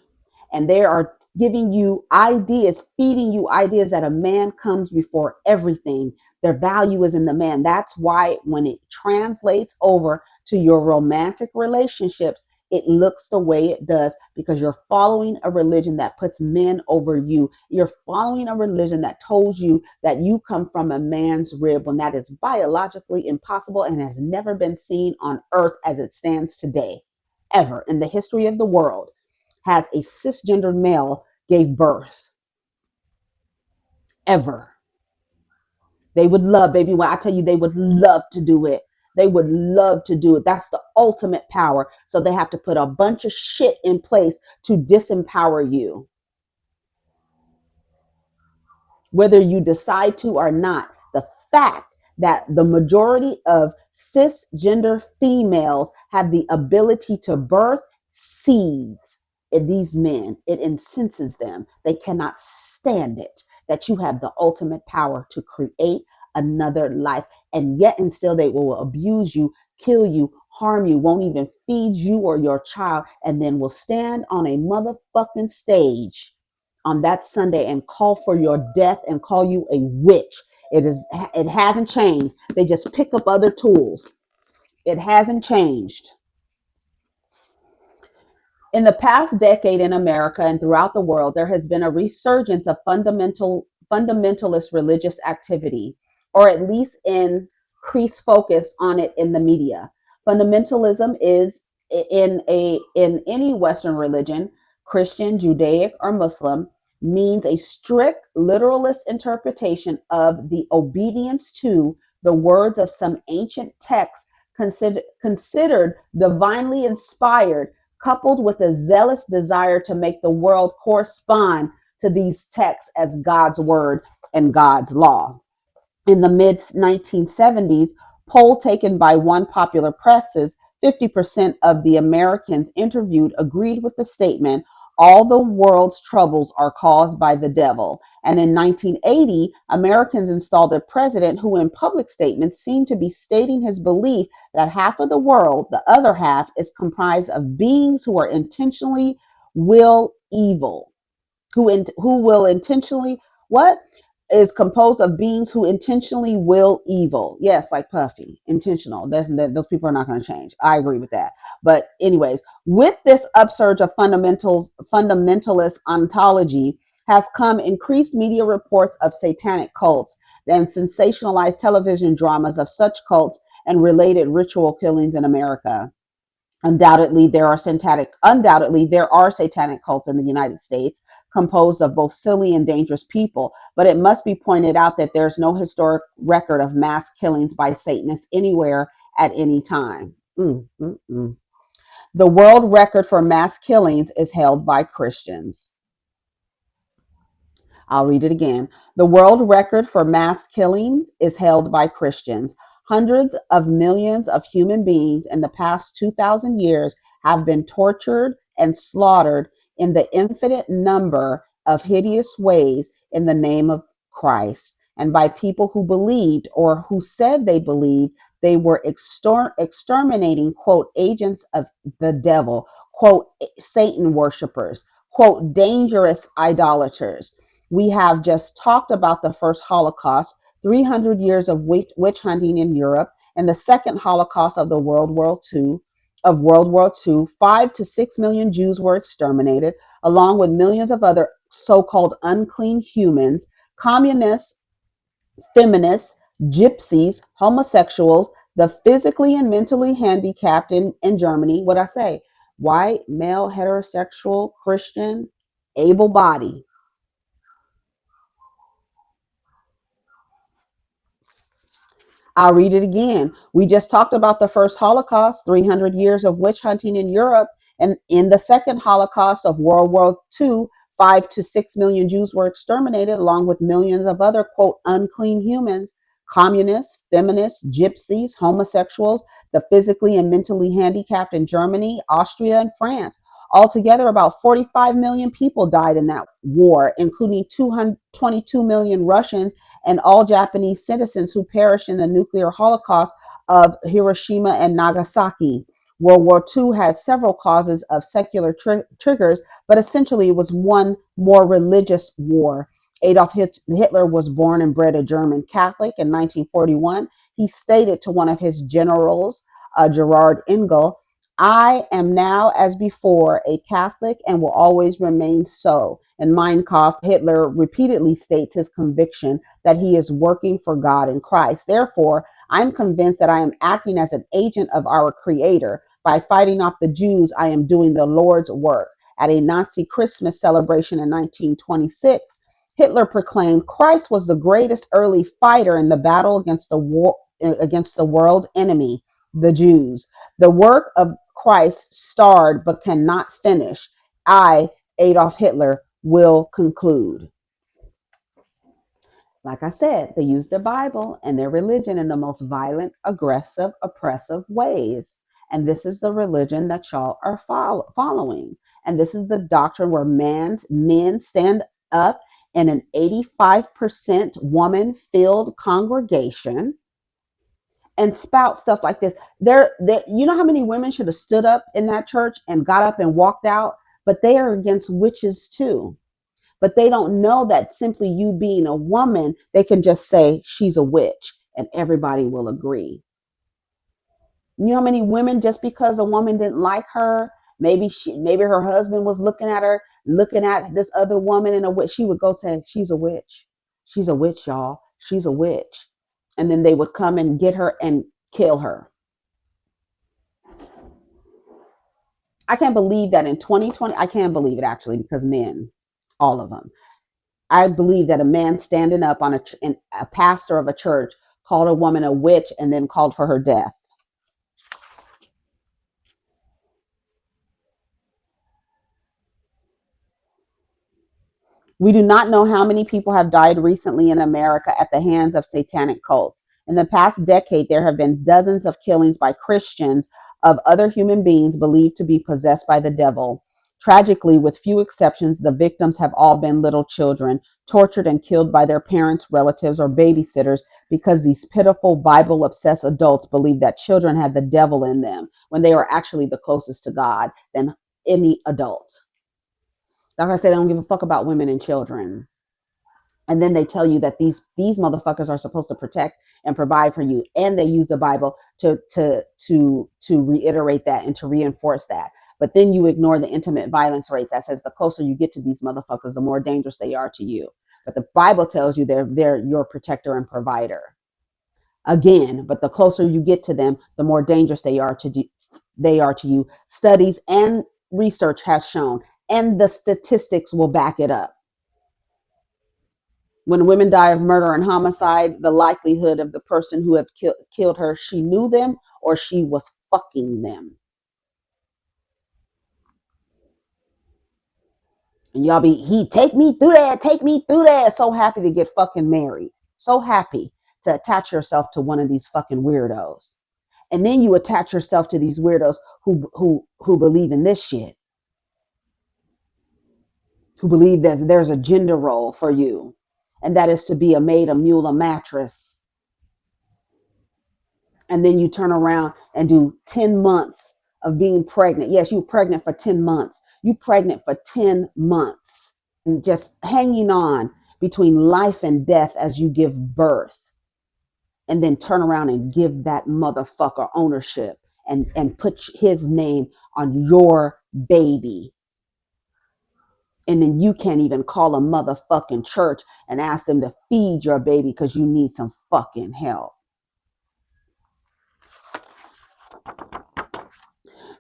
and they are giving you ideas, feeding you ideas that a man comes before everything. Their value is in the man. That's why when it translates over to your romantic relationships, it looks the way it does, because you're following a religion that puts men over you. You're following a religion that tells you that you come from a man's rib, when that is biologically impossible and has never been seen on earth as it stands today. Ever in the history of the world has a cisgendered male gave birth. Ever. They would love, baby, when I tell you, they would love to do it. They would love to do it. That's the ultimate power. So they have to put a bunch of shit in place to disempower you. Whether you decide to or not, the fact that the majority of cisgender females have the ability to birth seeds in these men, it incenses them. They cannot stand it that you have the ultimate power to create another life, and yet and still they will abuse you, kill you, harm you, won't even feed you or your child, and then will stand on a motherfucking stage on that Sunday and call for your death and call you a witch. It hasn't changed. They just pick up other tools. It hasn't changed. In the past decade in America and throughout the world, there has been a resurgence of fundamentalist religious activity. or at least increased focus on it in the media. Fundamentalism is in any Western religion, Christian, Judaic, or Muslim, means a strict literalist interpretation of the obedience to the words of some ancient text considered divinely inspired, coupled with a zealous desire to make the world correspond to these texts as God's word and God's law. In the mid 1970s, poll taken by One Popular Presses, 50% of the Americans interviewed agreed with the statement, all the world's troubles are caused by the devil. And in 1980, Americans installed a president who, in public statements, seemed to be stating his belief that half of the world, the other half, is comprised of beings who are intentionally will evil, who will intentionally what is composed of beings who intentionally will evil. Yes, like Puffy, intentional. Those people are not going to change. I agree with that. But anyways, with this upsurge of fundamentalist ontology has come increased media reports of satanic cults and sensationalized television dramas of such cults and related ritual killings in America. Undoubtedly there are satanic cults in the United States composed of both silly and dangerous people, but it must be pointed out that there's no historic record of mass killings by Satanists anywhere at any time. The world record for mass killings is held by Christians. I'll read it again. The world record for mass killings is held by Christians. Hundreds of millions of human beings in the past 2,000 years have been tortured and slaughtered in the infinite number of hideous ways in the name of Christ, and by people who believed or who said they believed they were exterminating, quote, agents of the devil, quote, Satan worshipers, quote, dangerous idolaters. We have just talked about the first Holocaust, 300 years of witch hunting in Europe, and the second Holocaust of World War II. 5 to 6 million Jews were exterminated, along with millions of other so-called unclean humans, communists, feminists, gypsies, homosexuals, the physically and mentally handicapped in Germany. What I say? White, male, heterosexual, Christian, able-bodied. I'll read it again. We just talked about the first Holocaust, 300 years of witch hunting in Europe, and in the second Holocaust of World War II, 5 to 6 million Jews were exterminated, along with millions of other, quote, unclean humans, communists, feminists, gypsies, homosexuals, the physically and mentally handicapped in Germany, Austria, and France. Altogether, about 45 million people died in that war, including 222 million Russians and all Japanese citizens who perished in the nuclear holocaust of Hiroshima and Nagasaki. World War II had several causes of secular triggers, but essentially it was one more religious war. Adolf Hitler was born and bred a German Catholic in 1941. He stated to one of his generals, Gerard Engel, I am now, as before, a Catholic and will always remain so. In Mein Kampf, Hitler repeatedly states his conviction that he is working for God in Christ. Therefore, I'm convinced that I am acting as an agent of our Creator. By fighting off the Jews, I am doing the Lord's work. At a Nazi Christmas celebration in 1926, Hitler proclaimed Christ was the greatest early fighter in the battle against the world enemy, the Jews. The work of Christ started but cannot finish. I, Adolf Hitler, will conclude. Like I said, they use their Bible and their religion in the most violent, aggressive, oppressive ways. And this is the religion that y'all are following. And this is the doctrine where men stand up in an 85% woman-filled congregation and spout stuff like this. You know how many women should have stood up in that church and got up and walked out? But they are against witches too. But they don't know that simply you being a woman, they can just say she's a witch and everybody will agree. You know how many women, just because a woman didn't like her, maybe her husband was looking at her, looking at this other woman in a witch, she would go say, she's a witch. She's a witch, y'all. She's a witch. and then they would come and get her and kill her. I can't believe that in 2020, I can't believe it actually, because men, all of them. I believe that a man standing up on a pastor of a church called a woman a witch and then called for her death. We do not know how many people have died recently in America at the hands of satanic cults. In the past decade, there have been dozens of killings by Christians of other human beings believed to be possessed by the devil. Tragically, with few exceptions, the victims have all been little children, tortured and killed by their parents, relatives, or babysitters because these pitiful Bible obsessed adults believe that children had the devil in them when they are actually the closest to God than any adult. Like I said, they don't give a fuck about women and children. And then they tell you that these motherfuckers are supposed to protect and provide for you, and they use the Bible to reiterate that and to reinforce that. But then you ignore the intimate violence rates that says the closer you get to these motherfuckers, the more dangerous they are to you. But the Bible tells you they're your protector and provider. Again, but the closer you get to them, the more dangerous they are to you. Studies and research has shown, and the statistics will back it up. When women die of murder and homicide, the likelihood of the person who have killed her, she knew them or she was fucking them. And y'all he take me through that, take me through that. So happy to get fucking married. So happy to attach yourself to one of these fucking weirdos. And then you attach yourself to these weirdos who believe in this shit. Who believe that there's a gender role for you. And that is to be a maid, a mule, a mattress. And then you turn around and do 10 months of being pregnant. Yes, you were pregnant for 10 months. You pregnant for 10 months and just hanging on between life and death as you give birth. And then turn around and give that motherfucker ownership and put his name on your baby. And then you can't even call a motherfucking church and ask them to feed your baby because you need some fucking help.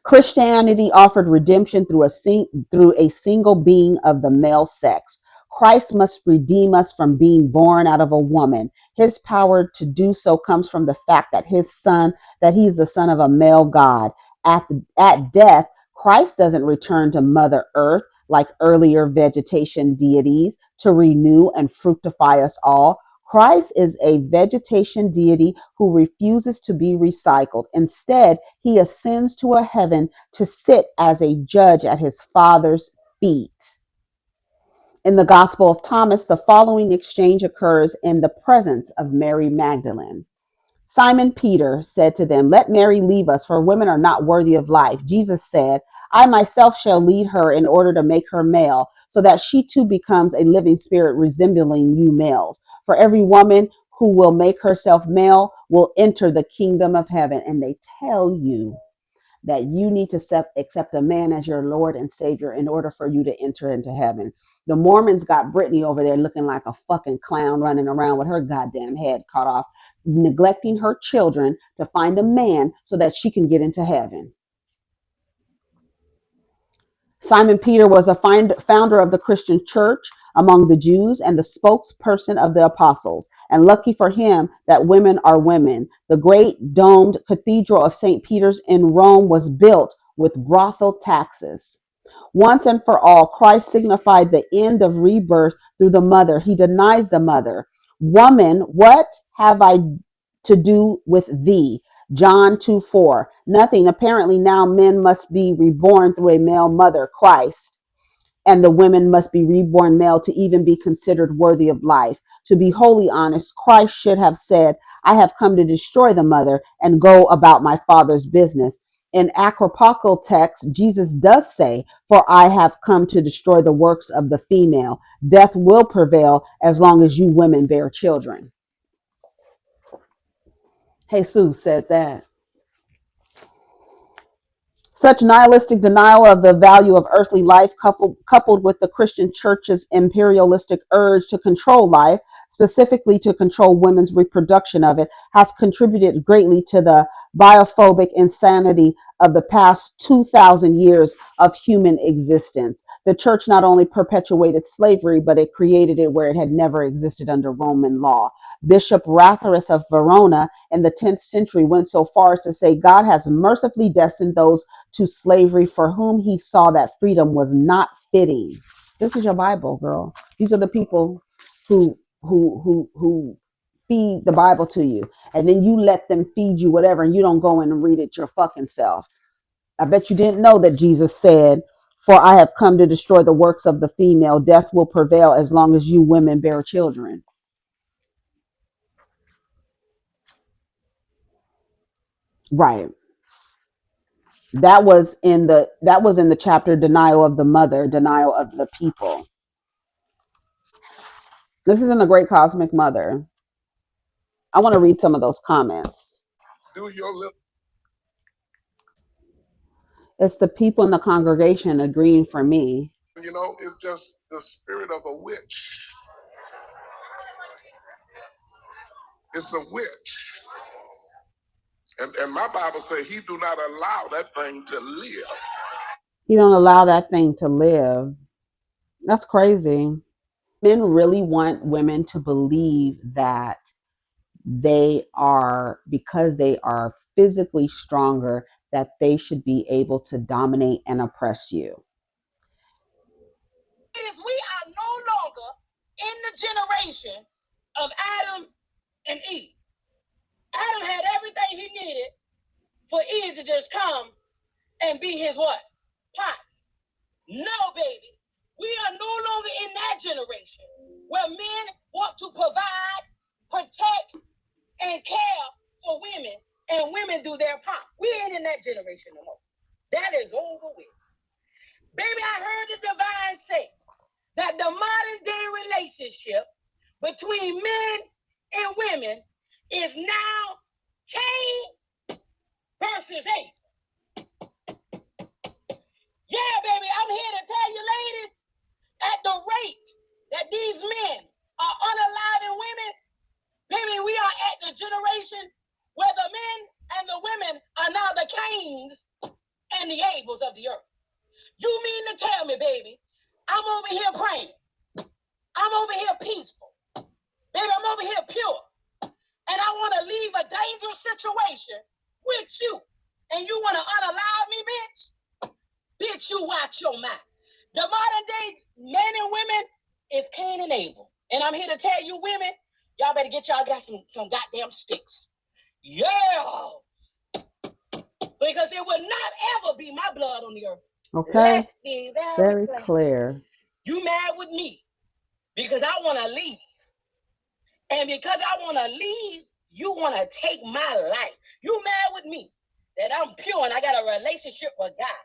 Christianity offered redemption through a single being of the male sex. Christ must redeem us from being born out of a woman. His power to do so comes from the fact that that he is the son of a male God. At death, Christ doesn't return to Mother Earth like earlier vegetation deities to renew and fructify us all. Christ is a vegetation deity who refuses to be recycled. Instead, he ascends to a heaven to sit as a judge at his Father's feet. In the Gospel of Thomas, the following exchange occurs in the presence of Mary Magdalene. Simon Peter said to them, "Let Mary leave us, for women are not worthy of life." Jesus said, "I myself shall lead her in order to make her male, so that she too becomes a living spirit resembling you males. For every woman who will make herself male will enter the kingdom of heaven." And they tell you that you need to accept a man as your Lord and Savior in order for you to enter into heaven. The Mormons got Brittany over there looking like a fucking clown running around with her goddamn head cut off, neglecting her children to find a man so that she can get into heaven. Simon Peter was a founder of the Christian church among the Jews and the spokesperson of the apostles. And lucky for him that women are women. The great domed cathedral of St. Peter's in Rome was built with brothel taxes. Once and for all, Christ signified the end of rebirth through the mother. He denies the mother. "Woman, what have I to do with thee?" John 2:4. Nothing. Apparently now men must be reborn through a male mother, Christ, and the women must be reborn male to even be considered worthy of life. To be wholly honest, Christ should have said, "I have come to destroy the mother and go about my Father's business." In apocryphal text, Jesus does say, "For I have come to destroy the works of the female." Death will prevail as long as you women bear children. Jesus said that. Such nihilistic denial of the value of earthly life, coupled with the Christian church's imperialistic urge to control life, specifically to control women's reproduction of it, has contributed greatly to the biophobic insanity of the past 2,000 years of human existence. The church not only perpetuated slavery, but it created it where it had never existed under Roman law. Bishop Ratherus of Verona in the 10th century went so far as to say God has mercifully destined those to slavery for whom he saw that freedom was not fitting. This is your Bible, girl. These are the people who feed the Bible to you, and then you let them feed you whatever, and you don't go in and read it your fucking self. I bet you didn't know that Jesus said, "For I have come to destroy the works of the female. Death will prevail as long as you women bear children." Right. That was in the chapter denial of the mother, denial of the people. This isn't a great cosmic mother. I want to read some of those comments. Do your little, It's the people in the congregation agreeing for me. it's just the spirit of a witch. It's a witch. And my Bible says he do not allow that thing to live. You don't allow that thing to live. That's crazy. Men really want women to believe that they are, because they are physically stronger, that they should be able to dominate and oppress you. Is we are no longer in the generation of Adam and Eve. Adam had everything he needed for Eve to just come and be his what? Pot. No, baby. We are no longer in that generation where men want to provide, protect, and care for women, and women do their part. We ain't in that generation no more. That is over with. Baby, I heard the divine say that the modern day relationship between men and women is now Cain versus Abel. Yeah, baby, I'm here to tell you, ladies, at the rate that these men are unaliving women, baby, we are at the generation where the men and the women are now the Cains and the Abels of the earth. You mean to tell me, baby, I'm over here praying. I'm over here peaceful. Baby, I'm over here pure. And I want to leave a dangerous situation with you. And you want to unalive me, bitch? Bitch, you watch your mouth. The modern day men and women is Cain and Abel. And I'm here to tell you, women, y'all better get y'all got some goddamn sticks. Yeah. Because it will not ever be my blood on the earth. Okay. Let's be very clear. You mad with me because I want to leave. And because I want to leave, you want to take my life. You mad with me that I'm pure and I got a relationship with God.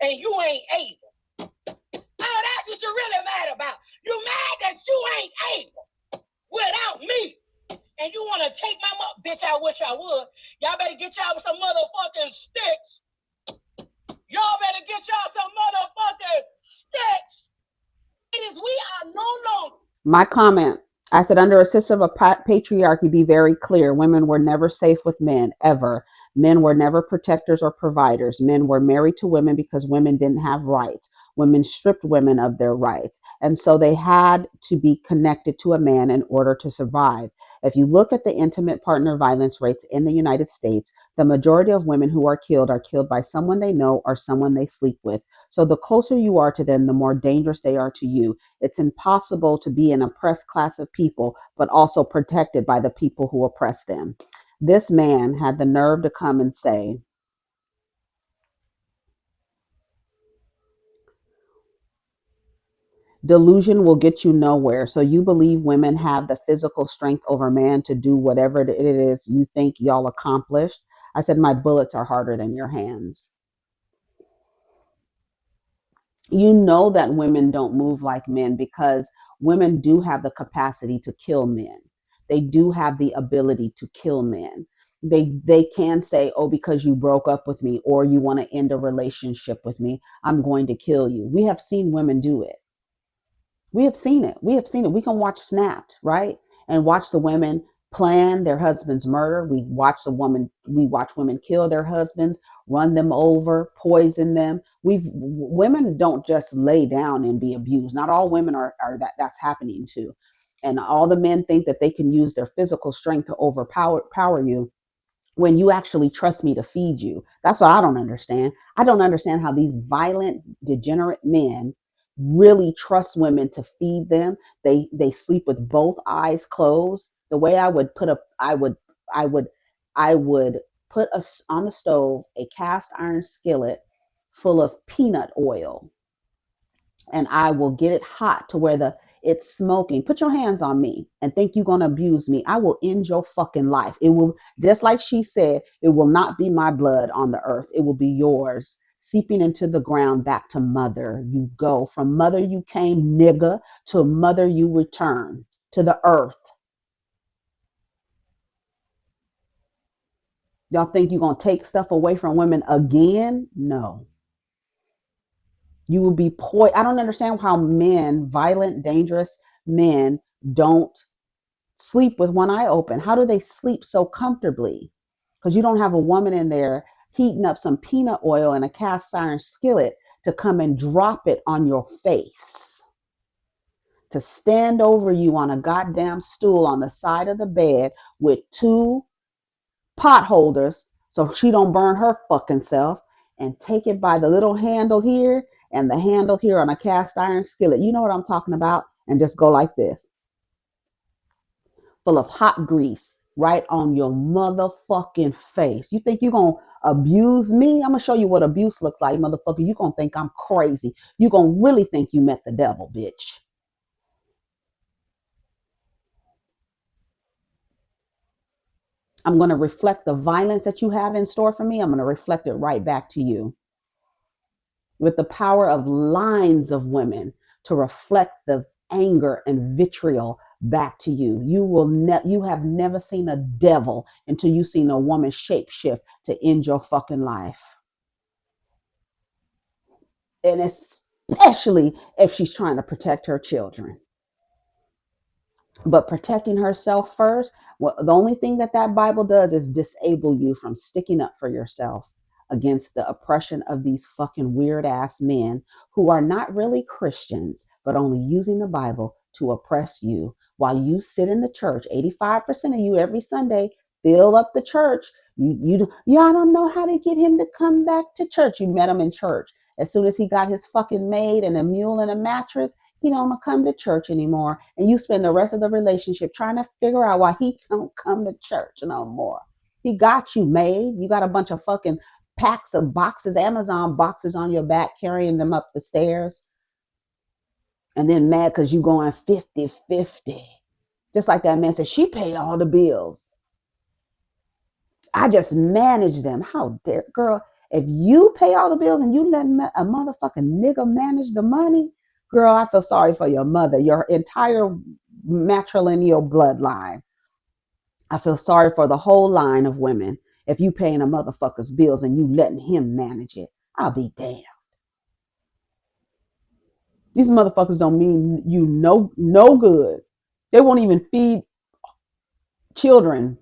And you ain't able. Oh, that's what you're really mad about. You mad that you ain't able without me. And you want to take my bitch, I wish I would. Y'all better get y'all some motherfucking sticks. Y'all better get y'all some motherfucking sticks. It is we are no longer. My comment. I said, under a system of patriarchy, be very clear. Women were never safe with men, ever. Men were never protectors or providers. Men were married to women because women didn't have rights. Women stripped women of their rights. And so they had to be connected to a man in order to survive. If you look at the intimate partner violence rates in the United States, the majority of women who are killed by someone they know or someone they sleep with. So the closer you are to them, the more dangerous they are to you. It's impossible to be an oppressed class of people, but also protected by the people who oppress them. This man had the nerve to come and say, delusion will get you nowhere. So you believe women have the physical strength over man to do whatever it is you think y'all accomplished? I said, my bullets are harder than your hands. You know that women don't move like men because women do have the capacity to kill men. They do have the ability to kill men. They can say, oh, because you broke up with me or you want to end a relationship with me, I'm going to kill you. We have seen women do it. We have seen it. We have seen it. We can watch Snapped, right? and watch the women plan their husband's murder. We watch women kill their husbands, run them over, poison them. Women don't just lay down and be abused. Not all women are that's happening to. And all the men think that they can use their physical strength to power you when you actually trust me to feed you. That's what I don't understand. I don't understand how these violent, degenerate men really trust women to feed them. They sleep with both eyes closed. The way I would I would put us on the stove a cast iron skillet full of peanut oil, and I will get it hot to where the it's smoking. Put your hands on me and think you're gonna abuse me. I will end your fucking life. It will, just like she said, it will not be my blood on the earth. It will be yours, seeping into the ground back to mother. You go from mother you came, nigga, to mother you return to the earth. Y'all think you're gonna take stuff away from women again? No. You will be I don't understand how men, violent, dangerous men, don't sleep with one eye open. How do they sleep so comfortably? Because you don't have a woman in there heating up some peanut oil in a cast iron skillet to come and drop it on your face, to stand over you on a goddamn stool on the side of the bed with two pot holders so she don't burn her fucking self, and take it by the little handle here and the handle here on a cast iron skillet. You know what I'm talking about? And just go like this, full of hot grease right on your motherfucking face. You think you're going to abuse me? I'm going to show you what abuse looks like, motherfucker. You're going to think I'm crazy. You're going to really think you met the devil, bitch. I'm going to reflect the violence that you have in store for me. I'm going to reflect it right back to you with the power of lines of women to reflect the anger and vitriol back to you. You have never seen a devil until you've seen a woman shapeshift to end your fucking life. And especially if she's trying to protect her children. But protecting herself first, well, the only thing that Bible does is disable you from sticking up for yourself against the oppression of these fucking weird ass men who are not really Christians, but only using the Bible to oppress you while you sit in the church. 85% of you every Sunday fill up the church. I don't know how to get him to come back to church. You met him in church. As soon as he got his fucking maid and a mule and a mattress, he don't come to church anymore. And you spend the rest of the relationship trying to figure out why he don't come to church no more. He got you made. You got a bunch of fucking packs of boxes, Amazon boxes on your back, carrying them up the stairs. And then mad because you going 50-50. Just like that man said, she paid all the bills. I just manage them. How dare, girl, if you pay all the bills and you let a motherfucking nigga manage the money, girl, I feel sorry for your mother, your entire matrilineal bloodline. I feel sorry for the whole line of women. If you paying a motherfucker's bills and you letting him manage it, I'll be damned. These motherfuckers don't mean you no good. They won't even feed children.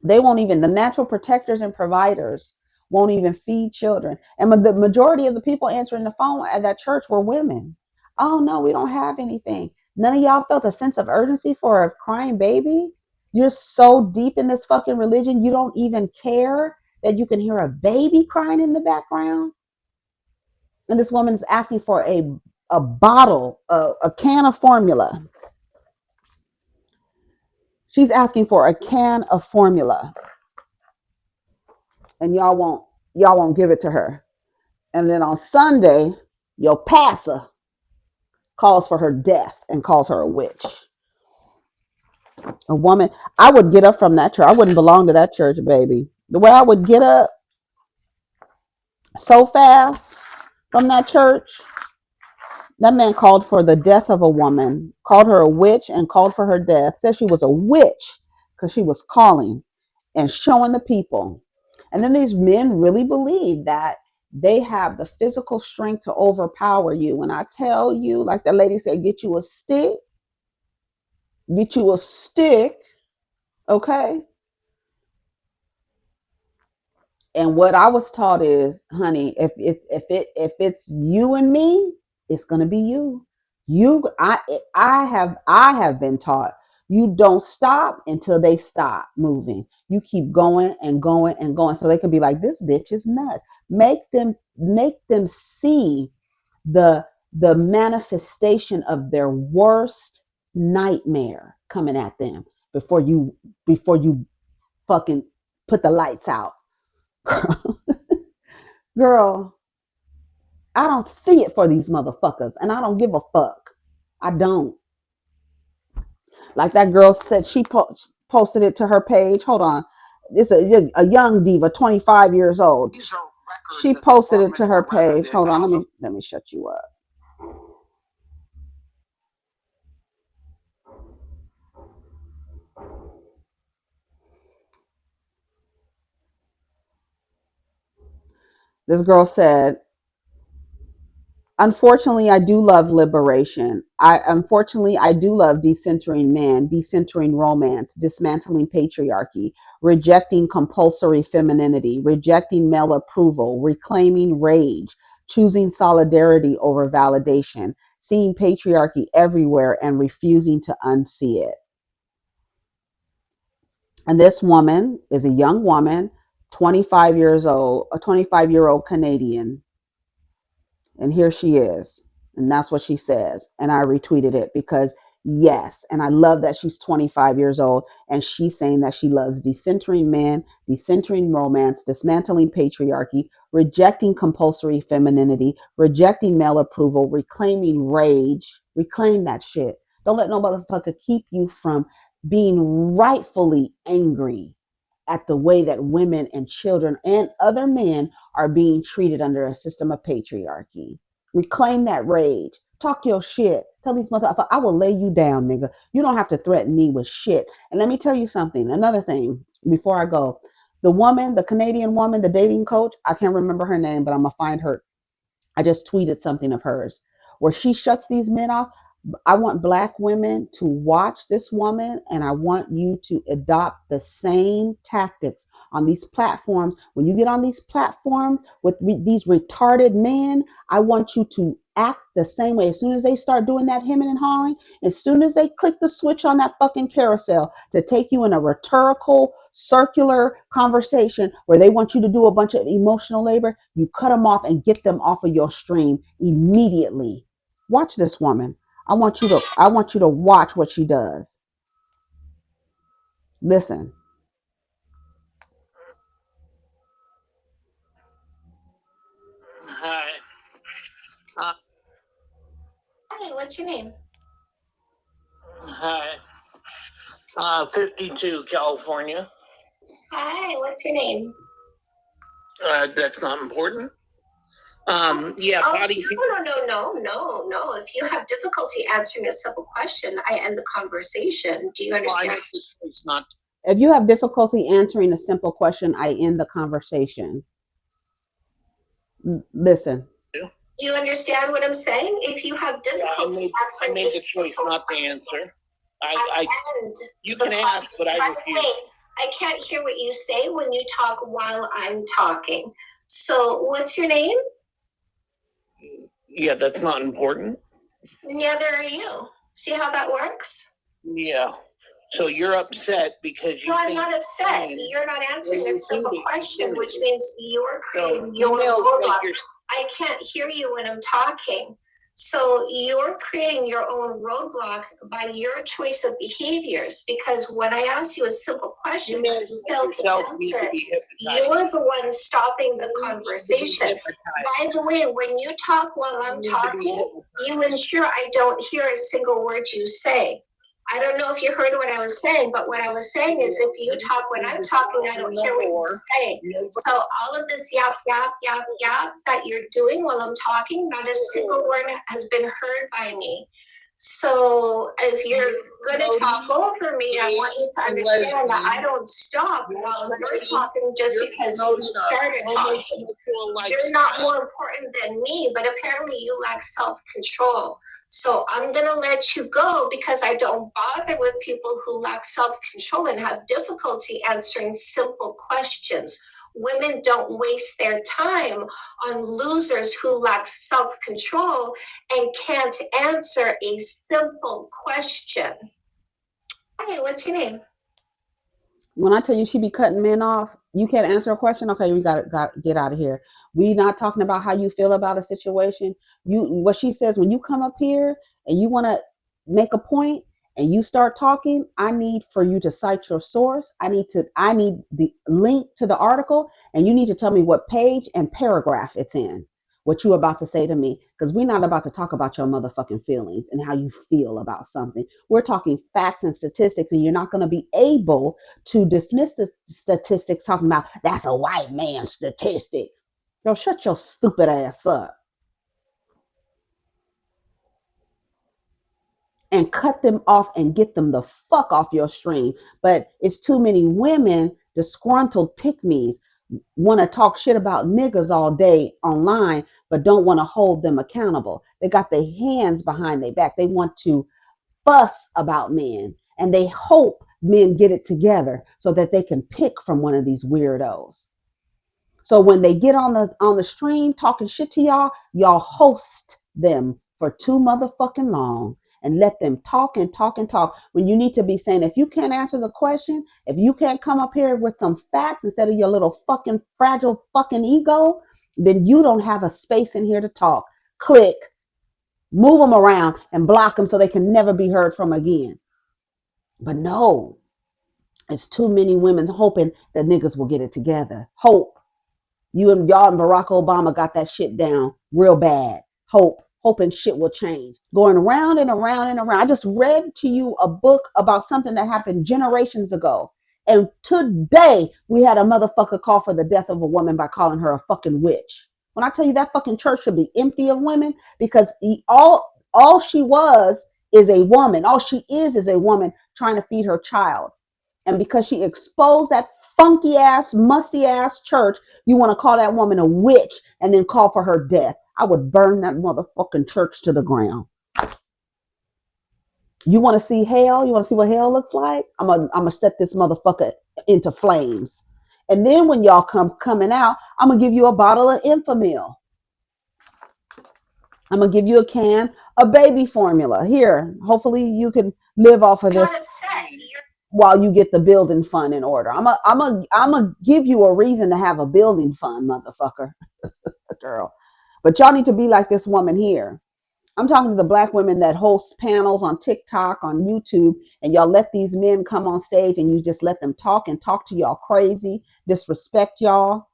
They won't even, the natural protectors and providers won't even feed children. And the majority of the people answering the phone at that church were women. Oh no, we don't have anything. None of y'all felt a sense of urgency for a crying baby. You're so deep in this fucking religion, you don't even care that you can hear a baby crying in the background. And this woman is asking for a bottle, a can of formula. She's asking for a can of formula. And y'all won't give it to her. And then on Sunday, your pastor calls for her death and calls her a witch. A woman, I would get up from that church. I wouldn't belong to that church, baby. The way I would get up so fast from that church, that man called for the death of a woman, called her a witch and called for her death, said she was a witch because she was calling and showing the people. And then these men really believe that they have the physical strength to overpower you. When I tell you, like the lady said, get you a stick Get you a stick, okay? And what I was taught is, honey, if it's you and me, it's gonna be you. I have been taught you don't stop until they stop moving. You keep going and going and going, so they can be like, this bitch is nuts. Make them see the manifestation of their worst nightmare coming at them before you fucking put the lights out. Girl, I don't see it for these motherfuckers, and I don't give a fuck. I don't. Like that girl said, she posted it to her page. Hold on, it's a young diva, 25 years old. She posted it to her page. Hold on, let me shut you up. This girl said, unfortunately, I do love liberation. I do love decentering man, decentering romance, dismantling patriarchy, rejecting compulsory femininity, rejecting male approval, reclaiming rage, choosing solidarity over validation, seeing patriarchy everywhere and refusing to unsee it. And this woman is a young woman, 25 years old, a 25-year-old Canadian. And here she is. And that's what she says. And I retweeted it because, yes. And I love that she's 25 years old and she's saying that she loves decentering man, decentering romance, dismantling patriarchy, rejecting compulsory femininity, rejecting male approval, reclaiming rage. Reclaim that shit. Don't let no motherfucker keep you from being rightfully angry at the way that women and children and other men are being treated under a system of patriarchy. Reclaim that rage. Talk your shit. Tell these motherfuckers, I will lay you down, nigga. You don't have to threaten me with shit. And let me tell you something, another thing before I go. The woman, the Canadian woman, the dating coach, I can't remember her name, but I'm going to find her. I just tweeted something of hers where she shuts these men off. I want black women to watch this woman and I want you to adopt the same tactics on these platforms. When you get on these platforms with these retarded men, I want you to act the same way. As soon as they start doing that hemming and hawing, as soon as they click the switch on that fucking carousel to take you in a rhetorical, circular conversation where they want you to do a bunch of emotional labor, you cut them off and get them off of your stream immediately. Watch this woman. I want you to watch what she does. Listen. Hi. Hi, what's your name? Hi. 52, California. Hi, what's your name? That's not important. Yeah, body. No. If you have difficulty answering a simple question, I end the conversation. Do you understand? It's not. If you have difficulty answering a simple question, I end the conversation. Listen. Do you understand what I'm saying? If you have difficulty answering, I made the choice not to answer. You can ask, but I refuse. I can't hear what you say when you talk while I'm talking. So, what's your name? Yeah, that's not important. Neither are you. See how that works? Yeah. So you're upset because you. No, I'm not upset. You're not answering a simple question, which means you're creating your roadblock. I can't hear you when I'm talking. So you're creating your own roadblock by your choice of behaviors. Because when I ask you a simple question, you fail to answer it. You're the one stopping the conversation. By the way, when you talk while I'm talking, you ensure I don't hear a single word you say. I don't know if you heard what I was saying, but what I was saying is if you talk when I'm talking, I don't hear what you're saying. So all of this yap that you're doing while I'm talking, not a single word has been heard by me. So if you're going to talk over me, I want you to understand that I don't stop while you're talking just because you started talking. You're not more important than me, but apparently you lack self-control. So I'm going to let you go because I don't bother with people who lack self-control and have difficulty answering simple questions. Women don't waste their time on losers who lack self-control and can't answer a simple question. Hey, what's your name? When I tell you she be cutting men off, you can't answer a question. Okay, we got to get out of here. We not talking about how you feel about a situation. You what she says when you come up here and you want to make a point and you start talking, I need for you to cite your source. I need the link to the article, and you need to tell me what page and paragraph it's in. What you about to say to me, because we're not about to talk about your motherfucking feelings and how you feel about something. We're talking facts and statistics, and you're not going to be able to dismiss the statistics talking about that's a white man statistic. Yo, shut your stupid ass up and cut them off and get them the fuck off your stream. But it's too many women, disgruntled pick-me's, want to talk shit about niggas all day online, but don't want to hold them accountable. They got their hands behind their back. They want to fuss about men, and they hope men get it together so that they can pick from one of these weirdos. So when they get on the stream talking shit to y'all, y'all host them for too motherfucking long and let them talk and talk and talk. When you need to be saying, if you can't answer the question, if you can't come up here with some facts instead of your little fucking fragile fucking ego, then you don't have a space in here to talk. Click, move them around and block them so they can never be heard from again. But no, it's too many women hoping that niggas will get it together. Hope. Y'all and Barack Obama got that shit down real bad. Hoping shit will change. Going around and around and around. I just read to you a book about something that happened generations ago. And today we had a motherfucker call for the death of a woman by calling her a fucking witch. When I tell you that fucking church should be empty of women, because all she was is a woman. All she is a woman trying to feed her child. And because she exposed that funky ass, musty ass church, you want to call that woman a witch and then call for her death. I would burn that motherfucking church to the ground. You want to see hell? You want to see what hell looks like? I'm gonna set this motherfucker into flames. And then when y'all coming out, I'm gonna give you a bottle of Infamil. I'm gonna give you a can of baby formula. Here, hopefully you can live off of this while you get the building fund in order. I'm a give you a reason to have a building fund, motherfucker, girl. But y'all need to be like this woman here. I'm talking to the black women that host panels on TikTok, on YouTube, and y'all let these men come on stage and you just let them talk and talk to y'all crazy, disrespect y'all.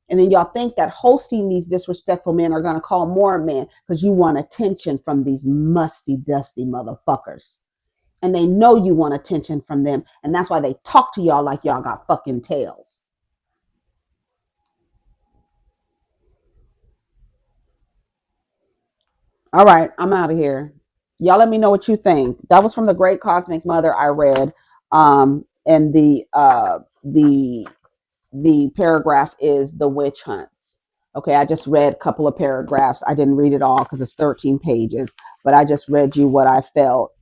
And then y'all think that hosting these disrespectful men are going to call more men because you want attention from these musty, dusty motherfuckers. And they know you want attention from them. And that's why they talk to y'all like y'all got fucking tails. All right, I'm out of here. Y'all let me know what you think. That was from The Great Cosmic Mother I read. And the paragraph is the witch hunts. Okay, I just read a couple of paragraphs. I didn't read it all because it's 13 pages, but I just read you what I felt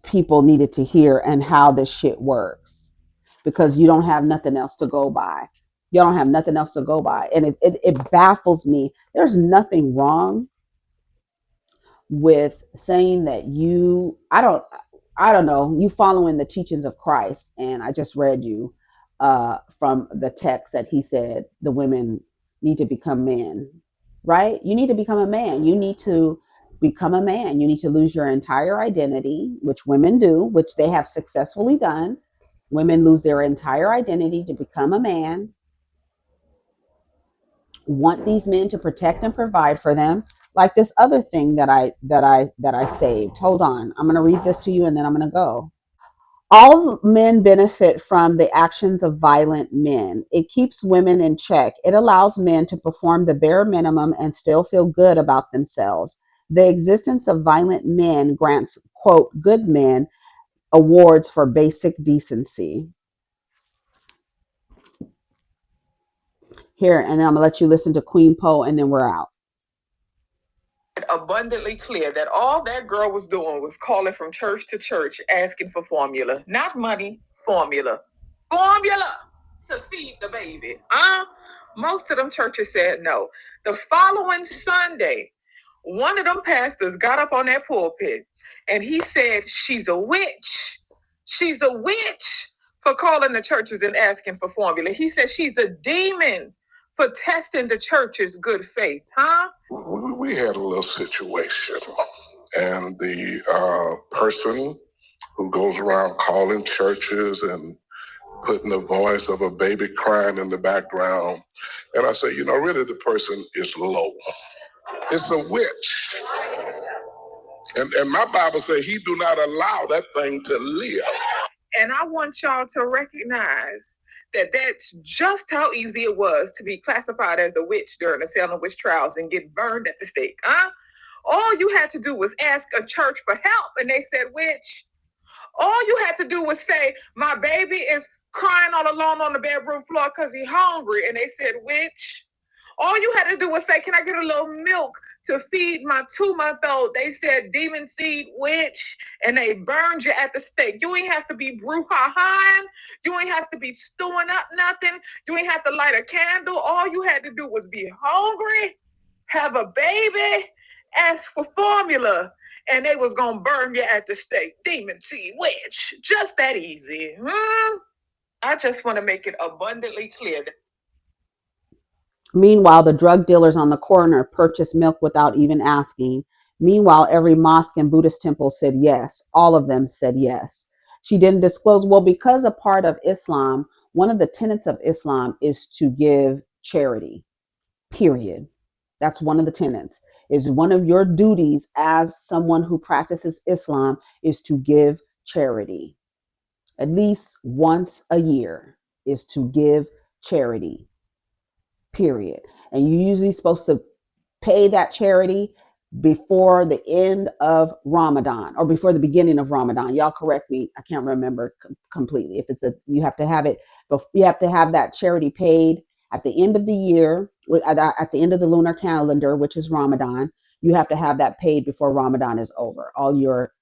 people needed to hear and how this shit works, because you don't have nothing else to go by. You don't have nothing else to go by. And it baffles me. There's nothing wrong with saying that I don't know, you following the teachings of Christ. And I just read you from the text that he said the women need to become men, right? You need to become a man. You need to become a man. You need to lose your entire identity, which women do, which they have successfully done. Women lose their entire identity to become a man, want these men to protect and provide for them, like this other thing that I saved. Hold on, I'm going to read this to you and then I'm going to go. All men benefit from the actions of violent men. It keeps women in check. It allows men to perform the bare minimum and still feel good about themselves. The existence of violent men grants, quote, good men awards for basic decency. Here, and then I'm going to let you listen to Queen Poe and then we're out. Abundantly clear that all that girl was doing was calling from church to church asking for formula, not money, formula. Formula to feed the baby. Most of them churches said no. The following Sunday, one of them pastors got up on that pulpit and he said, she's a witch. She's a witch for calling the churches and asking for formula. He said she's a demon for testing the church's good faith, We had a little situation, and the person who goes around calling churches and putting the voice of a baby crying in the background, and I say, really the person is low. It's a witch. And my Bible says he do not allow that thing to live. And I want y'all to recognize that that's just how easy it was to be classified as a witch during the Salem witch trials and get burned at the stake. All you had to do was ask a church for help, and they said, witch. All you had to do was say, my baby is crying all alone on the bedroom floor because he's hungry, and they said, witch. All you had to do was say, can I get a little milk to feed my 2-month-old? They said, demon seed, witch, and they burned you at the stake. You ain't have to be brouhahaing. You ain't have to be stewing up nothing. You ain't have to light a candle. All you had to do was be hungry, have a baby, ask for formula, and they was going to burn you at the stake. Demon seed, witch. Just that easy. I just want to make it abundantly clear that Meanwhile, the drug dealers on the corner purchased milk without even asking. Meanwhile, every mosque and Buddhist temple said yes. All of them said yes. She didn't disclose, well, because a part of Islam, one of the tenets of Islam is to give charity, period. That's one of the tenets. Is one of your duties as someone who practices Islam is to give charity. At least once a year is to give charity, period. And you're usually supposed to pay that charity before the end of Ramadan or before the beginning of Ramadan. Y'all correct me. I can't remember completely. If it's you have to have it, but you have to have that charity paid at the end of the year, at the end of the lunar calendar, which is Ramadan. You have to have that paid before Ramadan is over. All your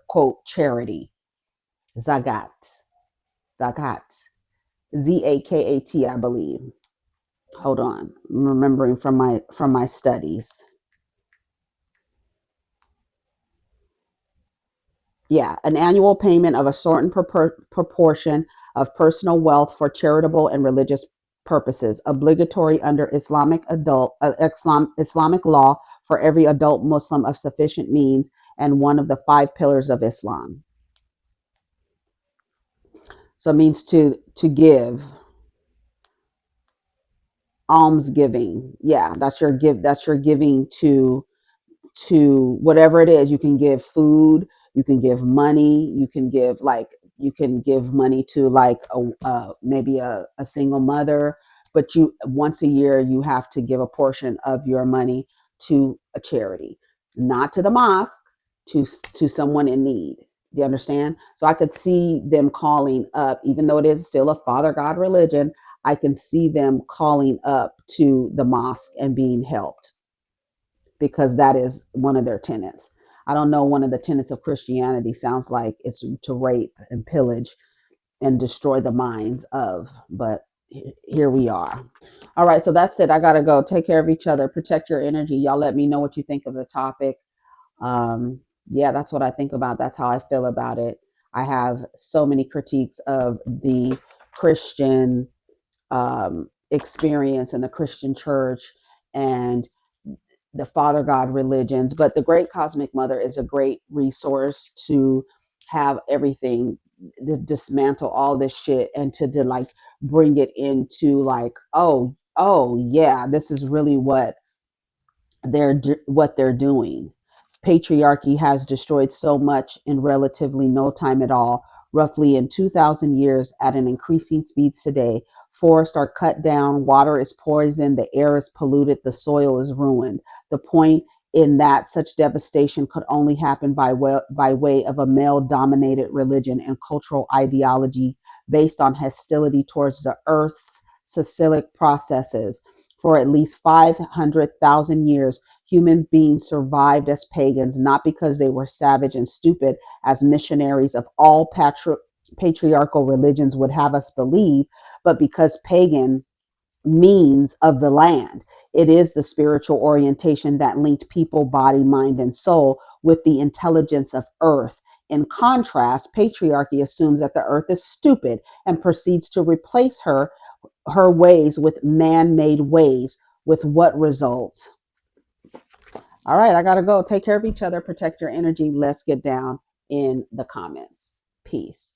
quote charity, zakat, zakat, I believe. Hold on, I'm remembering from my studies. Yeah, an annual payment of a certain proportion of personal wealth for charitable and religious purposes, obligatory under Islamic law for every adult Muslim of sufficient means, and one of the 5 pillars of Islam. So it means to give, almsgiving. Yeah, that's your giving to whatever it is. You can give food, you can give money, you can give money to like maybe a single mother, but you once a year you have to give a portion of your money to a charity, not to the mosque, to someone in need. Do you understand? So I could see them calling up, even though it is still a Father God religion, I can see them calling up to the mosque and being helped, because that is one of their tenets. I don't know, one of the tenets of Christianity sounds like it's to rape and pillage and destroy the minds of, but here we are. All right, so that's it. I gotta go. Take care of each other. Protect your energy. Y'all let me know what you think of the topic. Yeah, that's what I think about. That's how I feel about it. I have so many critiques of the Christian experience and the Christian church and the Father God religions, but the Great Cosmic Mother is a great resource to have everything, dismantle all this shit and to like bring it into like, oh yeah, this is really what they're doing. Patriarchy has destroyed so much in relatively no time at all, roughly in 2,000 years at an increasing speeds today. Forests are cut down, water is poisoned, the air is polluted, the soil is ruined. The point in that such devastation could only happen by way of a male-dominated religion and cultural ideology based on hostility towards the earth's cyclic processes. For at least 500,000 years, Human beings survived as pagans, not because they were savage and stupid, as missionaries of all patriarchal religions would have us believe, but because pagan means of the land. It is the spiritual orientation that linked people, body, mind, and soul with the intelligence of earth. In contrast, patriarchy assumes that the earth is stupid and proceeds to replace her ways with man-made ways. With what result? All right, I gotta go. Take care of each other, protect your energy. Let's get down in the comments. Peace.